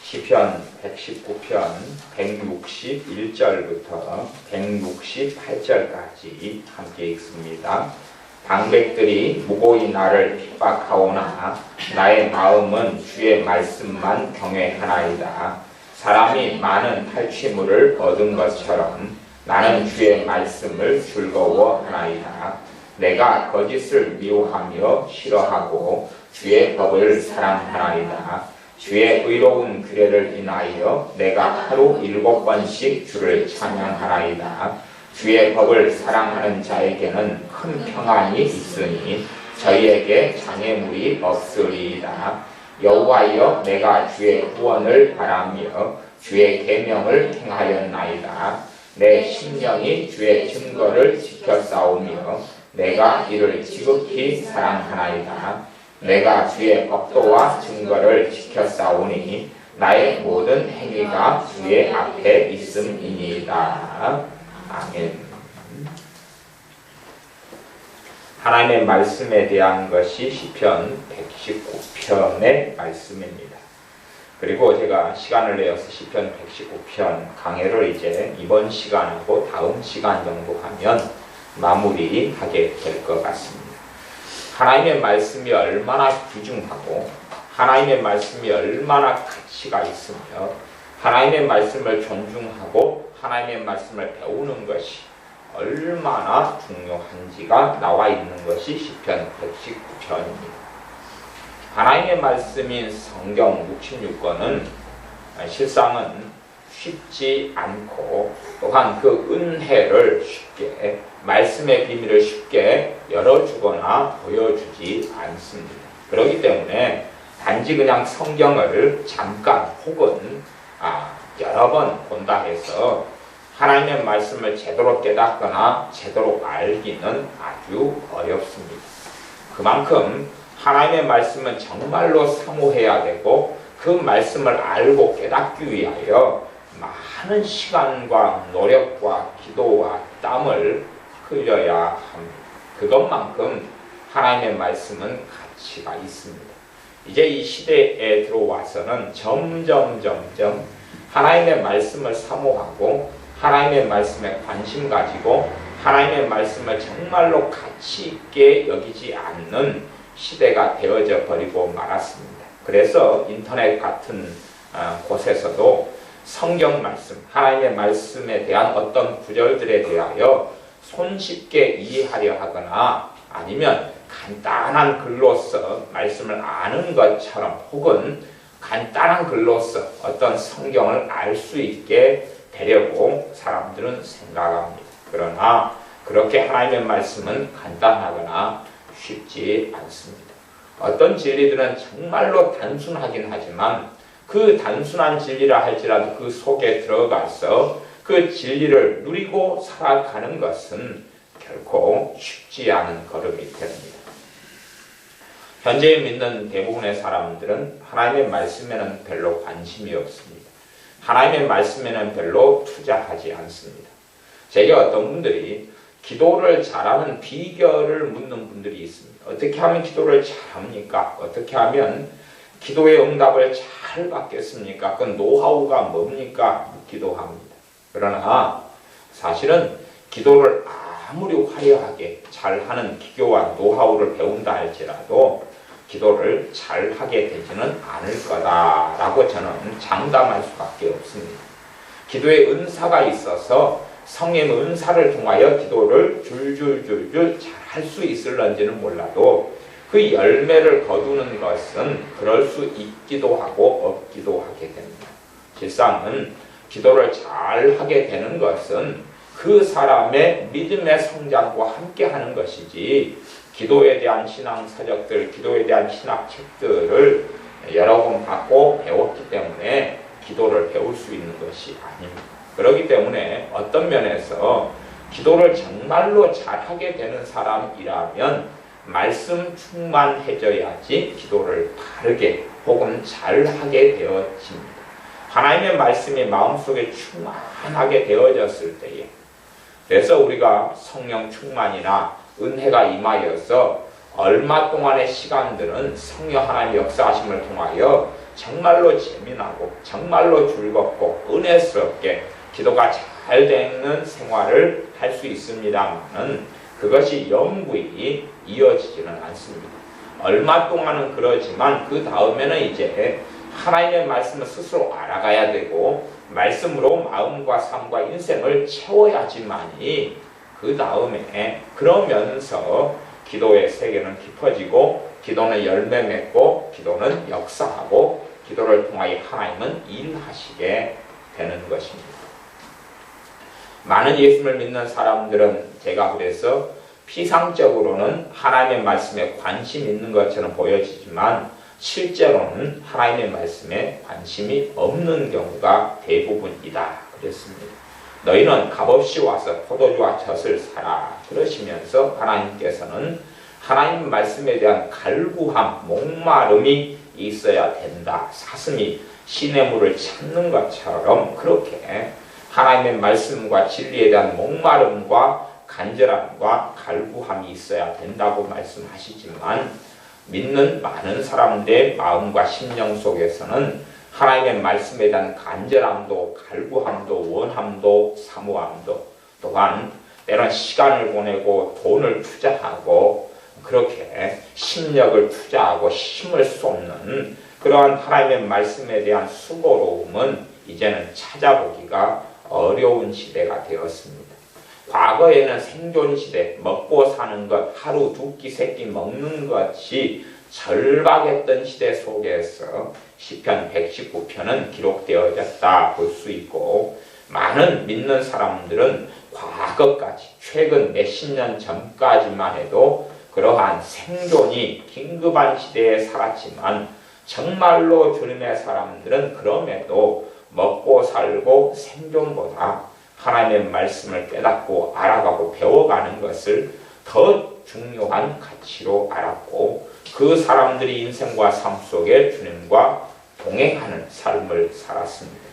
시편 119편 161절부터 168절까지 함께 읽습니다. 방백들이 무고히 나를 핍박하오나 나의 마음은 주의 말씀만 경외하나이다. 사람이 많은 탈취물을 얻은 것처럼 나는 주의 말씀을 즐거워하나이다. 내가 거짓을 미워하며 싫어하고 주의 법을 사랑하나이다. 주의 의로운 규례를 인하여 내가 하루 7번씩 주를 찬양하나이다. 주의 법을 사랑하는 자에게는 큰 평안이 있으니 저희에게 장애물이 없으리이다. 여호와여, 내가 주의 구원을 바라며 주의 계명을 행하였나이다. 내 심령이 주의 증거를 지켜싸우며 내가 이를 지극히 사랑하나이다. 내가 주의 법도와 증거를 지켜싸우니 나의 모든 행위가 주의 앞에 있음이니이다. 아멘. 하나님의 말씀에 대한 것이 시편 119편의 말씀입니다. 그리고 제가 시간을 내어서 시편 119편 강해를 이제 이번 시간하고 다음 시간 정도 하면 마무리하게 될 것 같습니다. 하나님의 말씀이 얼마나 귀중하고 하나님의 말씀이 얼마나 가치가 있으며 하나님의 말씀을 존중하고 하나님의 말씀을 배우는 것이 얼마나 중요한지가 나와 있는 것이 시편 119편입니다. 하나님의 말씀인 성경 66권은 실상은 쉽지 않고 또한 그 은혜를 쉽게 말씀의 비밀을 쉽게 열어주거나 보여주지 않습니다. 그렇기 때문에 단지 그냥 성경을 잠깐 혹은 여러 번 본다 해서 하나님의 말씀을 제대로 깨닫거나 제대로 알기는 아주 어렵습니다. 그만큼 하나님의 말씀은 정말로 사모해야 되고 그 말씀을 알고 깨닫기 위하여 많은 시간과 노력과 기도와 땀을 흘려야 합니다. 그것만큼 하나님의 말씀은 가치가 있습니다. 이제 이 시대에 들어와서는 점점 하나님의 말씀을 사모하고 하나님의 말씀에 관심 가지고 하나님의 말씀을 정말로 가치 있게 여기지 않는 시대가 되어져 버리고 말았습니다. 그래서 인터넷 같은 곳에서도 성경 말씀, 하나님의 말씀에 대한 어떤 구절들에 대하여 손쉽게 이해하려 하거나 아니면 간단한 글로서 말씀을 아는 것처럼 혹은 간단한 글로서 어떤 성경을 알 수 있게 되려고 사람들은 생각합니다. 그러나 그렇게 하나님의 말씀은 간단하거나 쉽지 않습니다. 어떤 진리들은 정말로 단순하긴 하지만 그 단순한 진리라 할지라도 그 속에 들어가서 그 진리를 누리고 살아가는 것은 결코 쉽지 않은 걸음이 됩니다. 현재 믿는 대부분의 사람들은 하나님의 말씀에는 별로 관심이 없습니다. 하나님의 말씀에는 별로 투자하지 않습니다. 제게 어떤 분들이 기도를 잘하는 비결을 묻는 분들이 있습니다. 어떻게 하면 기도를 잘합니까? 어떻게 하면 기도의 응답을 잘 받겠습니까? 그 노하우가 뭡니까? 묻기도 합니다. 그러나 사실은 기도를 아무리 화려하게 잘하는 기교와 노하우를 배운다 할지라도 기도를 잘하게 되지는 않을 거다라고 저는 장담할 수밖에 없습니다. 기도의 은사가 있어서 성령의 은사를 통하여 기도를 줄줄줄줄 잘 할 수 있을런지는 몰라도 그 열매를 거두는 것은 그럴 수 있기도 하고 없기도 하게 됩니다. 실상은 기도를 잘 하게 되는 것은 그 사람의 믿음의 성장과 함께 하는 것이지 기도에 대한 신앙 서적들, 기도에 대한 신학 책들을 여러 번 받고 배웠기 때문에 기도를 배울 수 있는 것이 아닙니다. 그렇기 때문에 어떤 면에서 기도를 정말로 잘하게 되는 사람이라면 말씀 충만해져야지 기도를 바르게 혹은 잘하게 되어집니다. 하나님의 말씀이 마음속에 충만하게 되어졌을 때에 그래서 우리가 성령 충만이나 은혜가 임하여서 얼마 동안의 시간들은 성령 하나님의 역사하심을 통하여 정말로 재미나고 정말로 즐겁고 은혜스럽게 기도가 잘 되는 생활을 할 수 있습니다만은 그것이 영구히 이어지지는 않습니다. 얼마 동안은 그러지만 그 다음에는 이제 하나님의 말씀을 스스로 알아가야 되고 말씀으로 마음과 삶과 인생을 채워야지만이 그 다음에 그러면서 기도의 세계는 깊어지고 기도는 열매 맺고 기도는 역사하고 기도를 통하여 하나님은 일하시게 되는 것입니다. 많은 예수를 믿는 사람들은 제가 그래서 피상적으로는 하나님의 말씀에 관심 있는 것처럼 보여지지만 실제로는 하나님의 말씀에 관심이 없는 경우가 대부분이다 그랬습니다. 너희는 값없이 와서 포도주와 젖을 사라 그러시면서 하나님께서는 하나님 말씀에 대한 갈구함, 목마름이 있어야 된다. 사슴이 시냇물을 찾는 것처럼 그렇게 하나님의 말씀과 진리에 대한 목마름과 간절함과 갈구함이 있어야 된다고 말씀하시지만 믿는 많은 사람들의 마음과 심령 속에서는 하나님의 말씀에 대한 간절함도 갈구함도 원함도 사모함도 또한 때론 시간을 보내고 돈을 투자하고 그렇게 심력을 투자하고 힘을 쏟는 그러한 하나님의 말씀에 대한 수고로움은 이제는 찾아보기가 어려운 시대가 되었습니다. 과거에는 생존 시대, 먹고 사는 것, 하루 두 끼, 세 끼 먹는 것이 절박했던 시대 속에서 시편 119편은 기록되어졌다 볼 수 있고 많은 믿는 사람들은 과거까지 최근 몇십 년 전까지만 해도 그러한 생존이 긴급한 시대에 살았지만 정말로 주님의 사람들은 그럼에도 먹고 살고 생존보다 하나님의 말씀을 깨닫고 알아가고 배워가는 것을 더 중요한 가치로 알았고 그 사람들이 인생과 삶 속에 주님과 동행하는 삶을 살았습니다.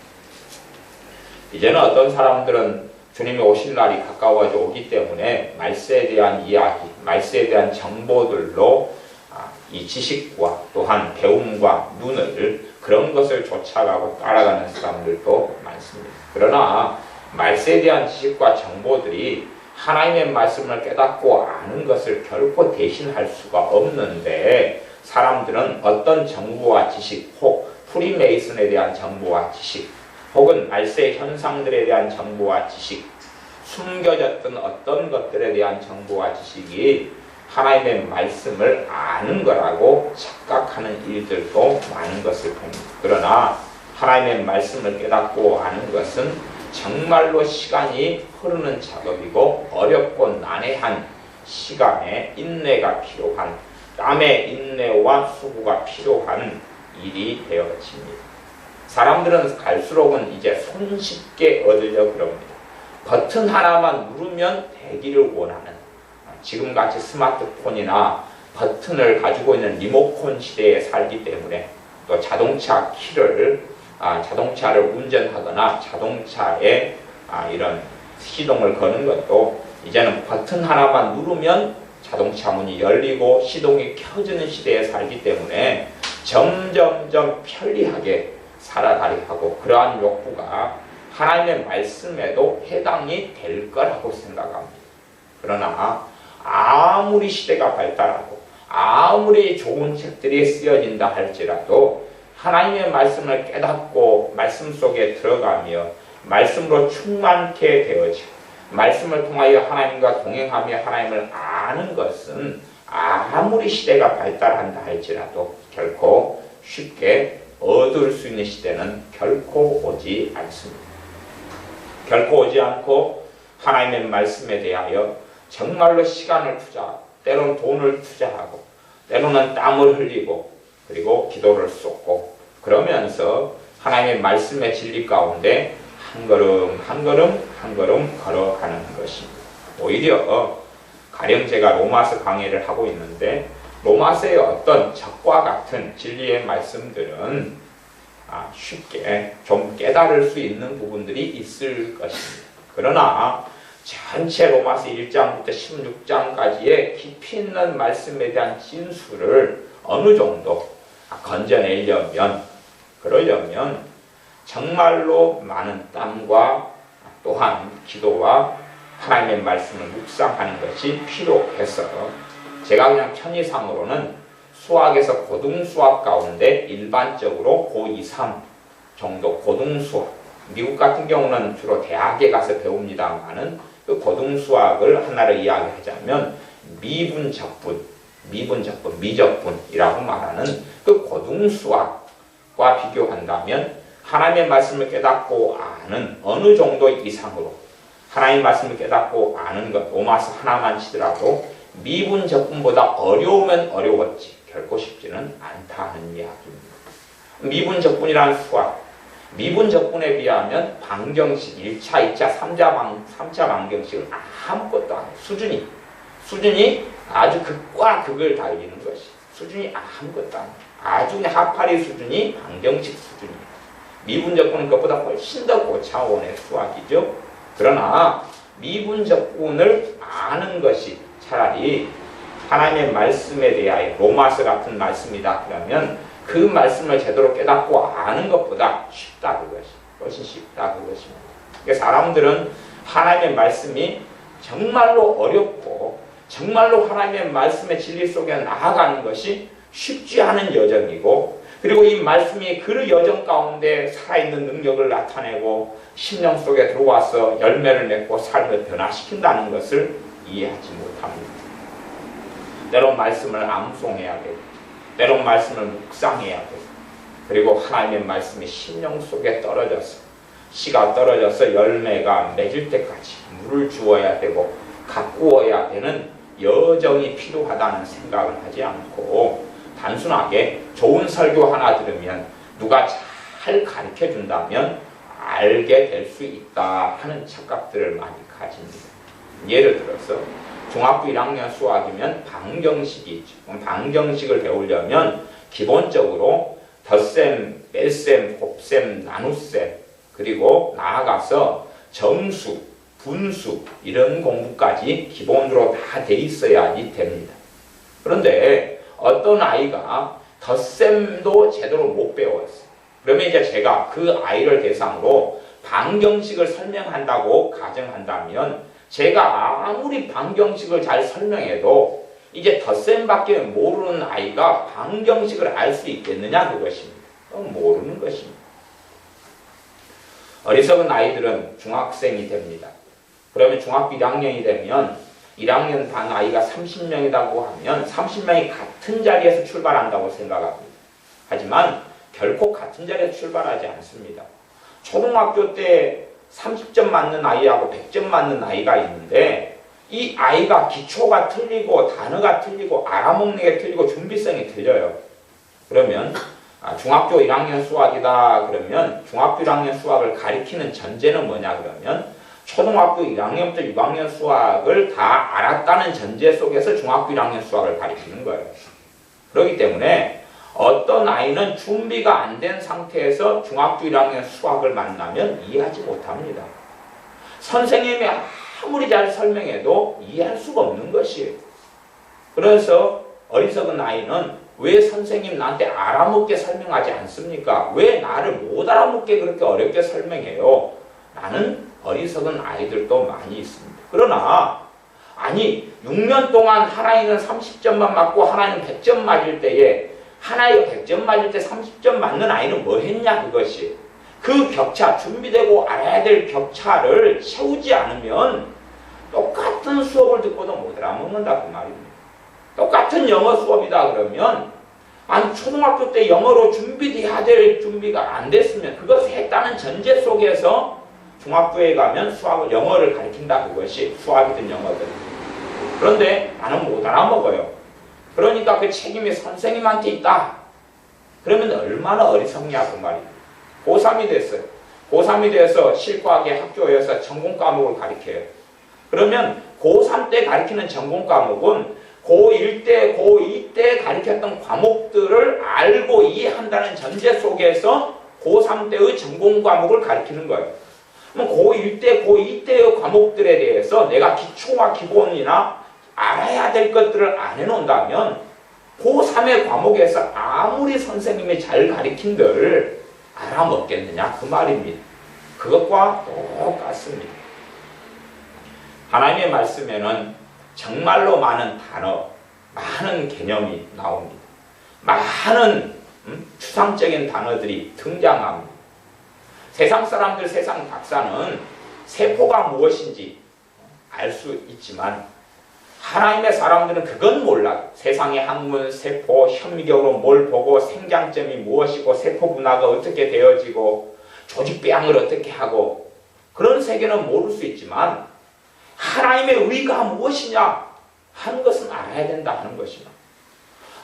이제는 어떤 사람들은 주님이 오실 날이 가까워져 오기 때문에 말세에 대한 이야기, 말세에 대한 정보들로 이 지식과 또한 배움과 눈을 그런 것을 쫓아가고 따라가는 사람들도 많습니다. 그러나 말세에 대한 지식과 정보들이 하나님의 말씀을 깨닫고 아는 것을 결코 대신할 수가 없는데 사람들은 어떤 정보와 지식 혹 프리메이슨에 대한 정보와 지식 혹은 말세의 현상들에 대한 정보와 지식 숨겨졌던 어떤 것들에 대한 정보와 지식이 하나님의 말씀을 아는 거라고 착각하는 일들도 많은 것을 봅니다. 그러나 하나님의 말씀을 깨닫고 아는 것은 정말로 시간이 흐르는 작업이고 어렵고 난해한 시간에 인내가 필요한 땀의 인내와 수고가 필요한 일이 되어집니다. 사람들은 갈수록은 이제 손쉽게 얻으려 그럽니다. 버튼 하나만 누르면 되기를 원하는 지금같이 스마트폰이나 버튼을 가지고 있는 리모컨 시대에 살기 때문에 또 자동차 키를 자동차를 운전하거나 자동차에 이런 시동을 거는 것도 이제는 버튼 하나만 누르면 자동차 문이 열리고 시동이 켜지는 시대에 살기 때문에 점점점 편리하게 살아가려 하고 그러한 욕구가 하나님의 말씀에도 해당이 될 거라고 생각합니다. 그러나 아무리 시대가 발달하고 아무리 좋은 책들이 쓰여진다 할지라도 하나님의 말씀을 깨닫고 말씀 속에 들어가며 말씀으로 충만케 되어지고 말씀을 통하여 하나님과 동행하며 하나님을 아는 것은 아무리 시대가 발달한다 할지라도 결코 쉽게 얻을 수 있는 시대는 결코 오지 않습니다. 결코 오지 않고 하나님의 말씀에 대하여 정말로 시간을 투자하고 때로는 돈을 투자하고 때로는 땀을 흘리고 그리고 기도를 쏟고 그러면서 하나님의 말씀의 진리 가운데 한 걸음 한 걸음 한 걸음 걸어가는 것입니다. 오히려 가령 제가 로마서 강의를 하고 있는데 로마서의 어떤 적과 같은 진리의 말씀들은 쉽게 좀 깨달을 수 있는 부분들이 있을 것입니다. 그러나 전체 로마서 1장부터 16장까지의 깊이 있는 말씀에 대한 진수를 어느 정도 건져내려면 그러려면 정말로 많은 땀과 또한 기도와 하나님의 말씀을 묵상하는 것이 필요해서 제가 그냥 편의상으로는 수학에서 고등수학 가운데 일반적으로 고2, 3 정도 고등수학, 미국 같은 경우는 주로 대학에 가서 배웁니다만은 그 고등수학을 하나를 이야기하자면 미분적분, 미적분이라고 말하는 그 고등수학과 비교한다면 하나님의 말씀을 깨닫고 아는 어느 정도 이상으로 하나님의 말씀을 깨닫고 아는 것, 로마서 하나만 치더라도 미분적분보다 어려우면 어려웠지 결코 쉽지는 않다는 이야기입니다. 미분적분이라는 수학, 미분적분에 비하면 방정식 1차, 2차, 3차 방정식은 아무것도 아니에요. 수준이 아주 극과 극을 달리는 것이 수준이 아무것도 아니에요. 아주 그냥 하파리 수준이 방정식 수준이에요. 미분적분은 그것보다 훨씬 더 고차원의 수학이죠. 그러나 미분적분을 아는 것이 차라리 하나님의 말씀에 대하여 로마서 같은 말씀이다 그러면 그 말씀을 제대로 깨닫고 아는 것보다 쉽다 그것이 훨씬 쉽다 그것입니다. 그러니까 사람들은 하나님의 말씀이 정말로 어렵고 정말로 하나님의 말씀의 진리 속에 나아가는 것이 쉽지 않은 여정이고 그리고 이 말씀이 그 여정 가운데 살아있는 능력을 나타내고 심령 속에 들어와서 열매를 맺고 삶을 변화시킨다는 것을 이해하지 못합니다. 때론 말씀을 암송해야 되고 때론 말씀을 묵상해야 되고 그리고 하나님의 말씀이 심령 속에 떨어져서 씨가 떨어져서 열매가 맺을 때까지 물을 주어야 되고 가꾸어야 되는 여정이 필요하다는 생각을 하지 않고 단순하게 좋은 설교 하나 들으면 누가 잘 가르쳐 준다면 알게 될 수 있다 하는 착각들을 많이 가집니다. 예를 들어서 중학교 1학년 수학이면 방정식이 있죠. 방정식을 배우려면 기본적으로 덧셈, 뺄셈, 곱셈, 나눗셈 그리고 나아가서 정수, 분수 이런 공부까지 기본으로 다 돼 있어야지 됩니다. 그런데 어떤 아이가 덧셈도 제대로 못 배웠어요. 그러면 이제 제가 그 아이를 대상으로 방정식을 설명한다고 가정한다면 제가 아무리 방정식을 잘 설명해도 이제 덧셈밖에 모르는 아이가 방정식을 알 수 있겠느냐 그것입니다. 모르는 것입니다. 어리석은 아이들은 중학생이 됩니다. 그러면 중학교 1학년이 되면 1학년 반 아이가 30명이라고 하면 30명이 같은 자리에서 출발한다고 생각합니다. 하지만 결코 같은 자리에서 출발하지 않습니다. 초등학교 때 30점 맞는 아이하고 100점 맞는 아이가 있는데 이 아이가 기초가 틀리고 단어가 틀리고 알아먹는 게 틀리고 준비성이 틀려요. 그러면 중학교 1학년 수학이다 그러면 중학교 1학년 수학을 가리키는 전제는 뭐냐 그러면 초등학교 1학년부터 6학년 수학을 다 알았다는 전제 속에서 중학교 1학년 수학을 가리키는 거예요. 그렇기 때문에 어떤 아이는 준비가 안 된 상태에서 중학교 1학년 수학을 만나면 이해하지 못합니다. 선생님이 아무리 잘 설명해도 이해할 수가 없는 것이에요. 그래서 어리석은 아이는 왜 선생님 나한테 알아먹게 설명하지 않습니까? 왜 나를 못 알아먹게 그렇게 어렵게 설명해요? 라는 어리석은 아이들도 많이 있습니다. 그러나 아니 6년 동안 하나이는 30점만 맞고 하나이는 100점 맞을 때에 하나이가 100점 맞을 때 30점 맞는 아이는 뭐 했냐 그것이 그 격차 준비되고 알아야 될 격차를 채우지 않으면 똑같은 수업을 듣고도 못 알아먹는다 그 말입니다. 똑같은 영어 수업이다 그러면 아니 초등학교 때 영어로 준비돼야 될 준비가 안 됐으면 그것을 했다는 전제 속에서 중학교에 가면 영어를 가르친다 그것이 수학이든 영어든. 그런데 나는 못 알아먹어요. 그러니까 그 책임이 선생님한테 있다. 그러면 얼마나 어리석냐 그 말이에요. 고3이 됐어요. 고3이 돼서 실과학의 학교에서 전공 과목을 가르쳐요. 그러면 고3 때 가르치는 전공 과목은 고1 때, 고2 때 가르쳤던 과목들을 알고 이해한다는 전제 속에서 고3 때의 전공 과목을 가르치는 거예요. 그럼 고1 때, 고2 때의 과목들에 대해서 내가 기초와 기본이나 알아야 될 것들을 안 해놓는다면 고3의 과목에서 아무리 선생님이 잘 가르친들 알아먹겠느냐 그 말입니다. 그것과 똑같습니다. 하나님의 말씀에는 정말로 많은 단어, 많은 개념이 나옵니다. 많은 추상적인 단어들이 등장합니다. 세상 사람들, 세상 박사는 세포가 무엇인지 알 수 있지만 하나님의 사람들은 그건 몰라요. 세상의 학문, 세포, 현미경으로 뭘 보고 생장점이 무엇이고 세포 분화가 어떻게 되어지고 조직배양을 어떻게 하고 그런 세계는 모를 수 있지만 하나님의 의가 무엇이냐 하는 것은 알아야 된다 하는 것이며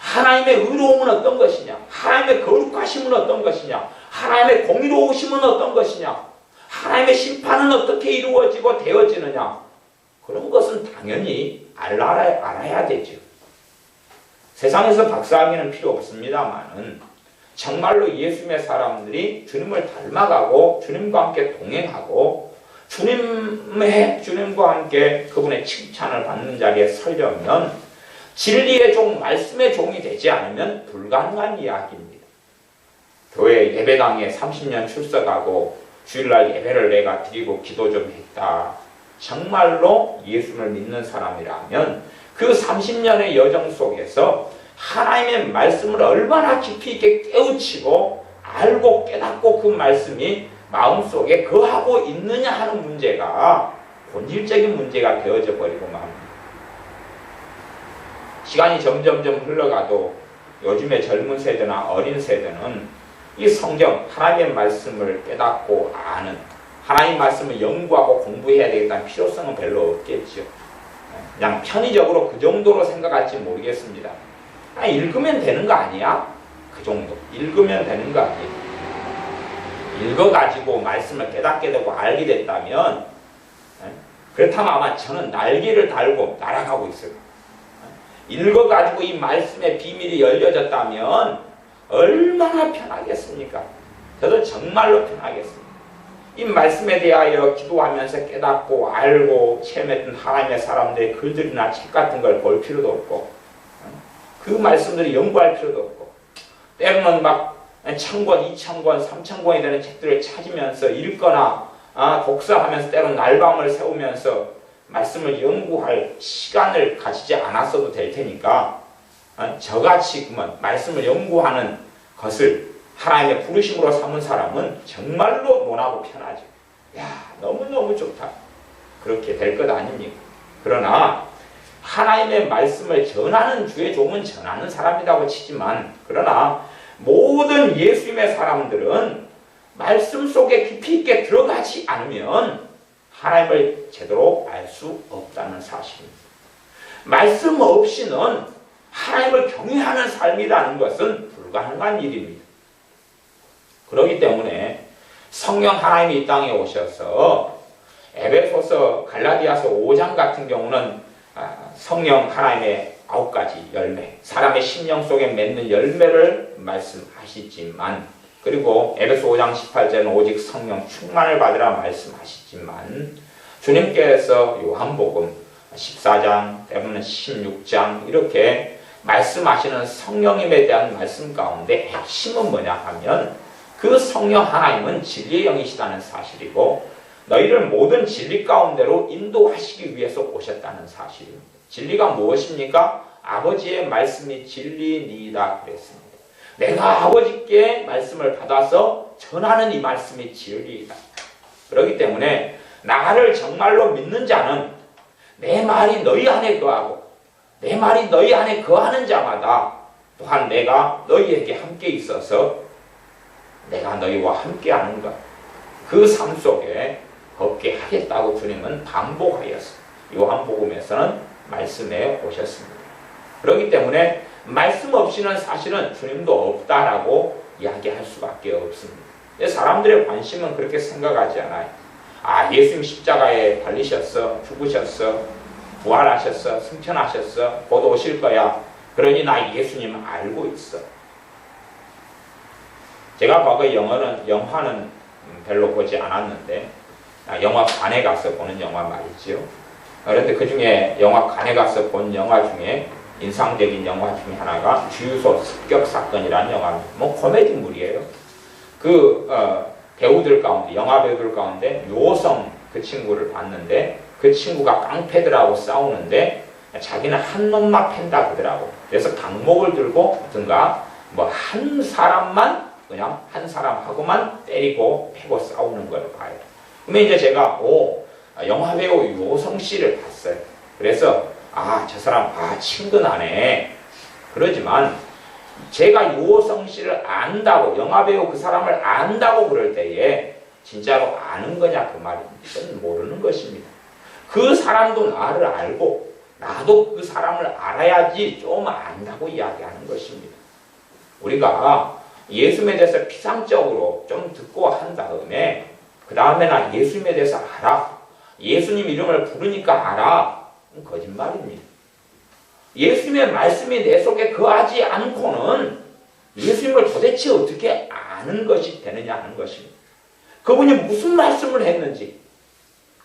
하나님의 의로움은 어떤 것이냐 하나님의 거룩하심은 어떤 것이냐 하나님의 공의로우심은 어떤 것이냐 하나님의 심판은 어떻게 이루어지고 되어지느냐 그런 것은 당연히 알아야 되죠. 세상에서 박사학위는 필요 없습니다만은 정말로 예수님의 사람들이 주님을 닮아가고 주님과 함께 동행하고 주님과 함께 그분의 칭찬을 받는 자리에 서려면 진리의 종, 말씀의 종이 되지 않으면 불가능한 이야기입니다. 교회 예배당에 30년 출석하고 주일날 예배를 내가 드리고 기도 좀 했다. 정말로 예수를 믿는 사람이라면 그 30년의 여정 속에서 하나님의 말씀을 얼마나 깊이 있게 깨우치고 알고 깨닫고 그 말씀이 마음속에 거하고 있느냐 하는 문제가 본질적인 문제가 되어져 버리고 맙니다. 시간이 점점점 흘러가도 요즘의 젊은 세대나 어린 세대는 이 성경, 하나님의 말씀을 깨닫고 아는 하나님 말씀을 연구하고 공부해야 되겠다는 필요성은 별로 없겠죠. 그냥 편의적으로 그 정도로 생각할지 모르겠습니다. 읽으면 되는 거 아니야? 그 정도. 읽으면 되는 거 아니에요. 읽어가지고 말씀을 깨닫게 되고 알게 됐다면 그렇다면 아마 저는 날개를 달고 날아가고 있어요. 읽어가지고 이 말씀의 비밀이 열려졌다면 얼마나 편하겠습니까? 저도 정말로 편하겠습니다. 이 말씀에 대하여 기도하면서 깨닫고 알고 체험했던 하나님의 사람들의 글들이나 책 같은 걸 볼 필요도 없고 그 말씀들을 연구할 필요도 없고 때로는 막 1000권, 2000권, 3000권이 되는 책들을 찾으면서 읽거나 독서하면서 때로는 날밤을 새우면서 말씀을 연구할 시간을 가지지 않았어도 될 테니까 저같이 그만 말씀을 연구하는 것을 하나님의 부르심으로 삼은 사람은 정말로 논하고 편하죠. 야, 너무너무 좋다. 그렇게 될 것 아닙니까? 그러나 하나님의 말씀을 전하는 주의 종은 전하는 사람이라고 치지만 그러나 모든 예수님의 사람들은 말씀 속에 깊이 있게 들어가지 않으면 하나님을 제대로 알 수 없다는 사실입니다. 말씀 없이는 하나님을 경외하는 삶이라는 것은 불가능한 일입니다. 그렇기 때문에 성령 하나님이 이 땅에 오셔서 에베소서, 갈라디아서 5장 같은 경우는 성령 하나님의 9가지 열매, 사람의 심령 속에 맺는 열매를 말씀하시지만 그리고 에베소 5장 18절은 오직 성령 충만을 받으라 말씀하시지만 주님께서 요한복음 14장, 때문에 16장 이렇게 말씀하시는 성령님에 대한 말씀 가운데 핵심은 뭐냐 하면 그 성령 하나님은 진리의 영이시다는 사실이고 너희를 모든 진리 가운데로 인도하시기 위해서 오셨다는 사실입니다. 진리가 무엇입니까? 아버지의 말씀이 진리니이다 그랬습니다. 내가 아버지께 말씀을 받아서 전하는 이 말씀이 진리이다. 그렇기 때문에 나를 정말로 믿는 자는 내 말이 너희 안에 거하고 내 말이 너희 안에 거하는 자마다 또한 내가 너희에게 함께 있어서 내가 너희와 함께하는 것, 그 삶 속에 걷게 하겠다고 주님은 반복하였습니다. 요한복음에서는 말씀해 오셨습니다. 그렇기 때문에 말씀 없이는 사실은 주님도 없다라고 이야기할 수밖에 없습니다. 사람들의 관심은 그렇게 생각하지 않아요. 예수님 십자가에 달리셨어, 죽으셨어, 부활하셨어, 승천하셨어, 곧 오실 거야. 그러니 나 예수님 알고 있어. 제가 과거에 영화는 별로 보지 않았는데 영화관에 가서 보는 영화 말이죠. 그런데 그 중에 영화관에 가서 본 영화 중에 인상적인 영화 중에 하나가 주유소 습격 사건이라는 영화입니다. 코미디물이에요. 배우들 가운데, 영화 배우들 가운데 요성 그 친구를 봤는데 그 친구가 깡패들하고 싸우는데 자기는 한 놈만 팬다 그러더라고. 그래서 강목을 들고 어떤가 뭐 한 사람만 그냥 한 사람하고만 때리고 패고 싸우는 걸 봐요. 그러면 이제 제가 영화 배우 요성 씨를 봤어요. 그래서 저 사람 친근하네. 그러지만 제가 요성 씨를 안다고, 영화 배우 그 사람을 안다고 그럴 때에 진짜로 아는 거냐 그 말입니다. 이건 모르는 것입니다. 그 사람도 나를 알고 나도 그 사람을 알아야지 좀 안다고 이야기하는 것입니다. 우리가 예수님에 대해서 피상적으로 좀 듣고 한 다음에 그 다음에 나 예수님에 대해서 알아. 예수님 이름을 부르니까 알아. 거짓말입니다. 예수님의 말씀이 내 속에 거하지 않고는 예수님을 도대체 어떻게 아는 것이 되느냐 하는 것입니다. 그분이 무슨 말씀을 했는지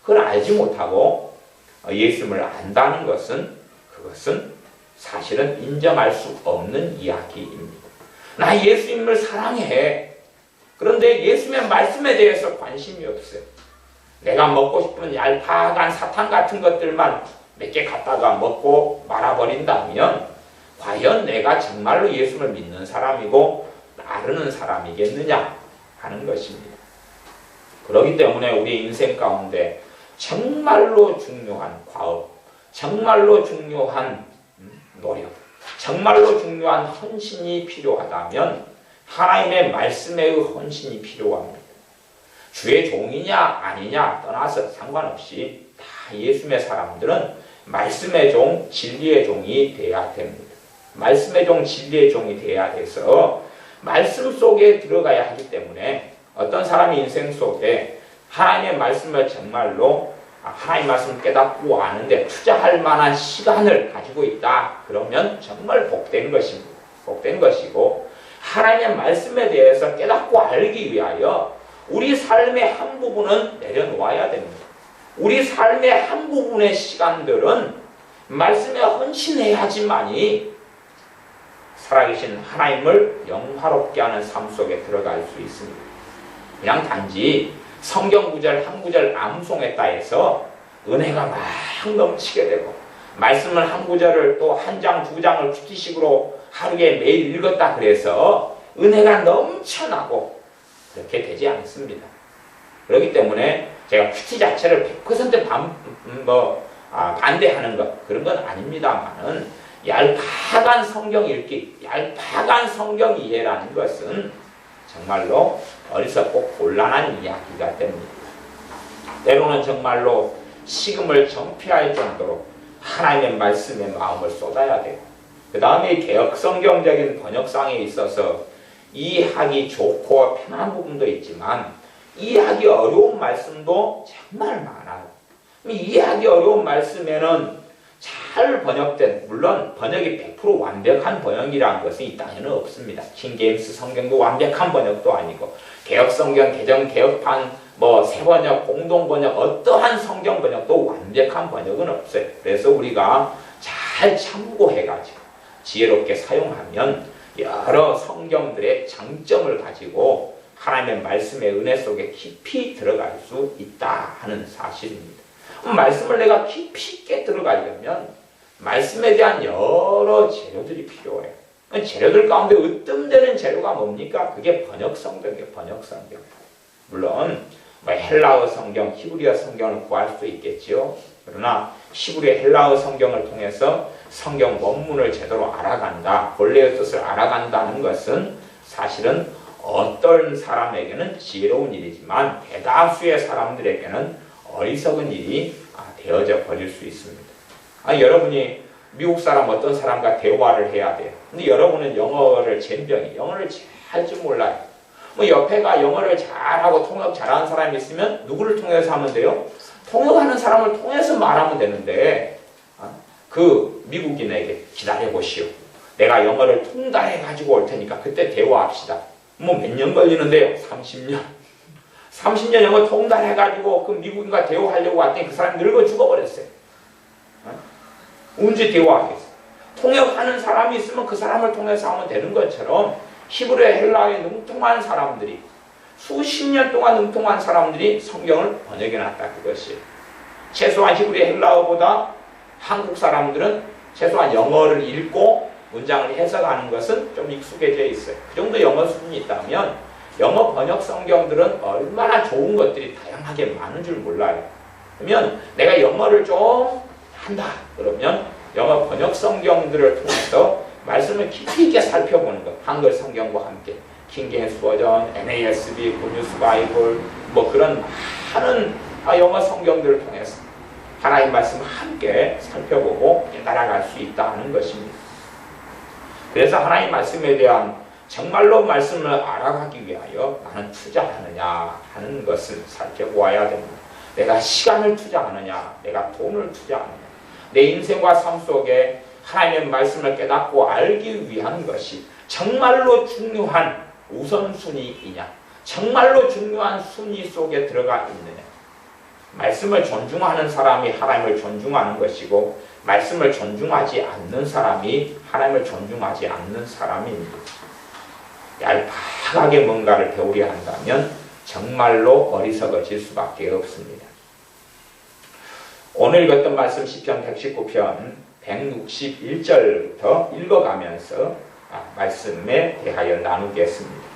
그걸 알지 못하고 예수님을 안다는 것은 그것은 사실은 인정할 수 없는 이야기입니다. 나 예수님을 사랑해. 그런데 예수님의 말씀에 대해서 관심이 없어요. 내가 먹고 싶은 얄팍한 사탕 같은 것들만 몇 개 갖다가 먹고 말아버린다면 과연 내가 정말로 예수님을 믿는 사람이고 따르는 사람이겠느냐 하는 것입니다. 그렇기 때문에 우리 인생 가운데 정말로 중요한 과업, 정말로 중요한 노력, 정말로 중요한 헌신이 필요하다면 하나님의 말씀의 헌신이 필요합니다. 주의 종이냐 아니냐 떠나서 상관없이 다 예수님의 사람들은 말씀의 종, 진리의 종이 돼야 됩니다. 말씀의 종, 진리의 종이 돼야 돼서 말씀 속에 들어가야 하기 때문에 어떤 사람이 인생 속에 하나님의 말씀을 정말로 하나님 말씀을 깨닫고 아는데 투자할 만한 시간을 가지고 있다. 그러면 정말 복된 것입니다. 복된 것이고 하나님의 말씀에 대해서 깨닫고 알기 위하여 우리 삶의 한 부분은 내려놓아야 됩니다. 우리 삶의 한 부분의 시간들은 말씀에 헌신해야지만이 살아계신 하나님을 영화롭게 하는 삶 속에 들어갈 수 있습니다. 그냥 단지 성경 구절 한 구절 암송했다 해서 은혜가 막 넘치게 되고 말씀을 한 구절을 또 한 장, 두 장을 큐티식으로 하루에 매일 읽었다 그래서 은혜가 넘쳐나고 그렇게 되지 않습니다. 그렇기 때문에 제가 큐티 자체를 100% 반대하는 것 그런 건 아닙니다만은 얄팍한 성경 읽기, 얄팍한 성경 이해라는 것은 정말로 어리석고 곤란한 이야기가 됩니다. 때로는 정말로 식음을 정피할 정도로 하나님의 말씀에 마음을 쏟아야 되고 그 다음에 개역성경적인 번역상에 있어서 이해하기 좋고 편한 부분도 있지만 이해하기 어려운 말씀도 정말 많아요. 이해하기 어려운 말씀에는 잘 번역된, 물론 번역이 100% 완벽한 번역이라는 것은 이 땅에는 없습니다. 킹제임스 성경도 완벽한 번역도 아니고 개역성경, 개정개혁판, 새번역, 공동번역, 어떠한 성경 번역도 완벽한 번역은 없어요. 그래서 우리가 잘 참고해가지고 지혜롭게 사용하면 여러 성경들의 장점을 가지고 하나님의 말씀의 은혜 속에 깊이 들어갈 수 있다 하는 사실입니다. 말씀을 내가 깊이 있게 들어가려면 말씀에 대한 여러 재료들이 필요해요. 재료들 가운데 으뜸되는 재료가 뭡니까? 그게 번역성경이에요. 번역성경. 물론 헬라어 성경, 히브리어 성경을 구할 수 있겠지요. 그러나 히브리어 헬라어 성경을 통해서 성경 원문을 제대로 알아간다, 본래의 뜻을 알아간다는 것은 사실은 어떤 사람에게는 지혜로운 일이지만 대다수의 사람들에게는 어리석은 일이 되어져 버릴 수 있습니다. 여러분이 미국 사람 어떤 사람과 대화를 해야 돼요. 근데 여러분은 영어를 젬병이 영어를 잘 줄 몰라요. 옆에가 영어를 잘하고 통역 잘하는 사람이 있으면 누구를 통해서 하면 돼요? 통역하는 사람을 통해서 말하면 되는데 그 미국인에게 기다려보시오. 내가 영어를 통달해 가지고 올 테니까 그때 대화합시다. 몇 년 걸리는데요? 30년. 30년 영어 통달해가지고 그 미국인과 대화하려고 왔더니 그 사람이 늙어 죽어버렸어요. 언제 대화하겠어요? 통역하는 사람이 있으면 그 사람을 통해서 하면 되는 것처럼 히브리 헬라어에 능통한 사람들이 수십 년 동안 능통한 사람들이 성경을 번역해놨다 그것이. 최소한 히브리 헬라어보다 한국 사람들은 최소한 영어를 읽고 문장을 해석하는 것은 좀 익숙해져 있어요. 그 정도 영어 수준이 있다면 영어 번역 성경들은 얼마나 좋은 것들이 다양하게 많은 줄 몰라요. 그러면 내가 영어를 좀 한다 그러면 영어 번역 성경들을 통해서 말씀을 깊이 있게 살펴보는 것. 한글 성경과 함께 킹제임스 버전, NASB, 굿뉴스 바이블 뭐 그런 많은 영어 성경들을 통해서 하나님 말씀을 함께 살펴보고 따라갈 수 있다는 것입니다. 그래서 하나님 말씀에 대한 정말로 말씀을 알아가기 위하여 나는 투자하느냐 하는 것을 살펴보아야 됩니다. 내가 시간을 투자하느냐, 내가 돈을 투자하느냐, 내 인생과 삶 속에 하나님의 말씀을 깨닫고 알기 위한 것이 정말로 중요한 우선순위이냐, 정말로 중요한 순위 속에 들어가 있느냐. 말씀을 존중하는 사람이 하나님을 존중하는 것이고 말씀을 존중하지 않는 사람이 하나님을 존중하지 않는 사람입니다. 얄팍하게 뭔가를 배우려 한다면 정말로 어리석어질 수밖에 없습니다. 오늘 읽었던 말씀 시편 119편 161절부터 읽어가면서 말씀에 대하여 나누겠습니다.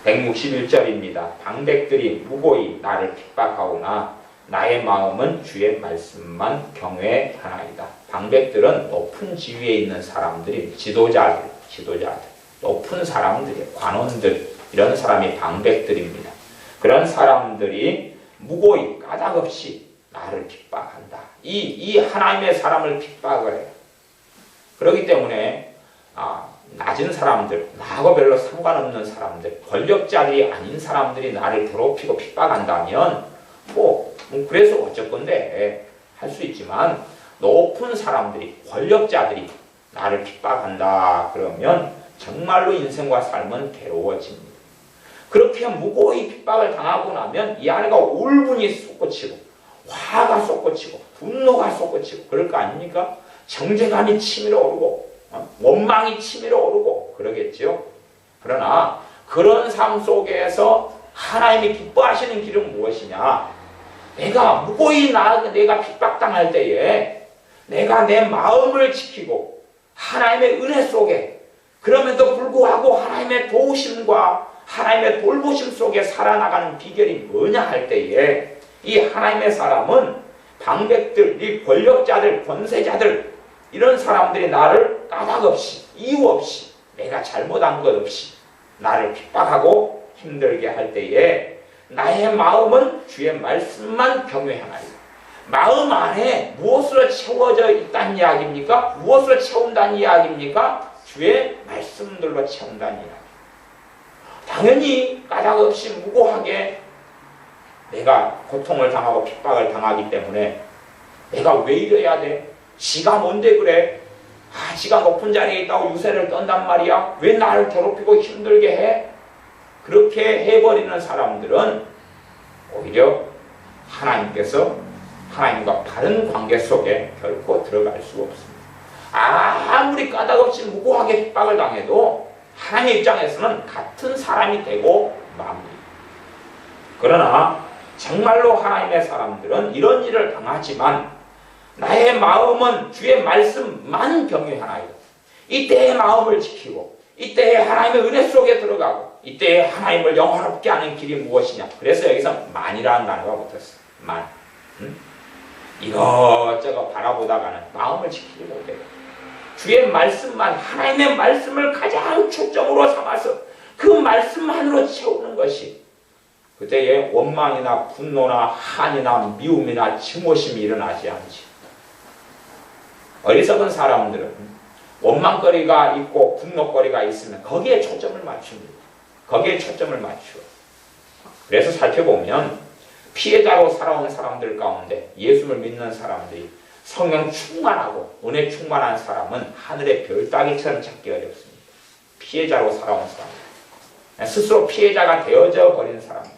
161절입니다. 방백들이 무고히 나를 핍박하오나 나의 마음은 주의 말씀만 경외하나이다. 방백들은 높은 지위에 있는 사람들이 지도자들, 높은 사람들이, 관원들, 이런 사람이 방백들입니다. 그런 사람들이 무고히 까닭없이 나를 핍박한다. 이 하나님의 사람을 핍박을 해요. 그렇기 때문에 낮은 사람들, 나하고 별로 상관없는 사람들, 권력자들이 아닌 사람들이 나를 괴롭히고 핍박한다면 그래서 어쩔 건데 할 수 있지만 높은 사람들이, 권력자들이 나를 핍박한다 그러면 정말로 인생과 삶은 괴로워집니다. 그렇게 무고히 핍박을 당하고 나면 이 안에가 울분이 솟구치고 화가 솟구치고 분노가 솟구치고 그럴 거 아닙니까? 정죄감이 치밀어 오르고 원망이 치밀어 오르고 그러겠죠. 그러나 그런 삶 속에서 하나님이 기뻐하시는 길은 무엇이냐? 내가 무고히 내가 핍박당할 때에 내가 내 마음을 지키고 하나님의 은혜 속에 그럼에도 불구하고 하나님의 도우심과 하나님의 돌보심 속에 살아나가는 비결이 뭐냐 할 때에 이 하나님의 사람은 방백들, 이 권력자들, 권세자들 이런 사람들이 나를 까닭없이 이유 없이 내가 잘못한 것 없이 나를 핍박하고 힘들게 할 때에 나의 마음은 주의 말씀만 경외하나이다. 마음 안에 무엇으로 채워져 있다는 이야기입니까? 무엇으로 채운다는 이야기입니까? 주의 말씀들로 채운다는 이야기. 당연히 까닭없이 무고하게 내가 고통을 당하고 핍박을 당하기 때문에 내가 왜 이래야 돼? 지가 뭔데 그래? 지가 높은 자리에 있다고 유세를 떤단 말이야? 왜 나를 괴롭히고 힘들게 해? 그렇게 해버리는 사람들은 오히려 하나님께서 하나님과 바른 관계 속에 결코 들어갈 수가 없습니다. 아무리 까닭없이 무고하게 핍박을 당해도 하나님의 입장에서는 같은 사람이 되고 맙니다. 그러나 정말로 하나님의 사람들은 이런 일을 당하지만 나의 마음은 주의 말씀만 경외하나이다. 이때의 마음을 지키고 이때에 하나님의 은혜 속에 들어가고 이때에 하나님을 영화롭게 하는 길이 무엇이냐. 그래서 여기서 만이라는 단어가 붙었어요. 만. 이것저것 바라보다가는 마음을 지키지 못해요. 주의 말씀만, 하나님의 말씀을 가장 초점으로 삼아서 그 말씀만으로 채우는 것이 그때에 원망이나 분노나 한이나 미움이나 증오심이 일어나지 않지. 어리석은 사람들은 원망거리가 있고 분노거리가 있으면 거기에 초점을 맞춥니다. 거기에 초점을 맞추어. 그래서 살펴보면 피해자로 살아온 사람들 가운데 예수를 믿는 사람들이 성령 충만하고 은혜 충만한 사람은 하늘의 별 따기처럼 찾기 어렵습니다. 피해자로 살아온 사람들, 스스로 피해자가 되어져 버린 사람들,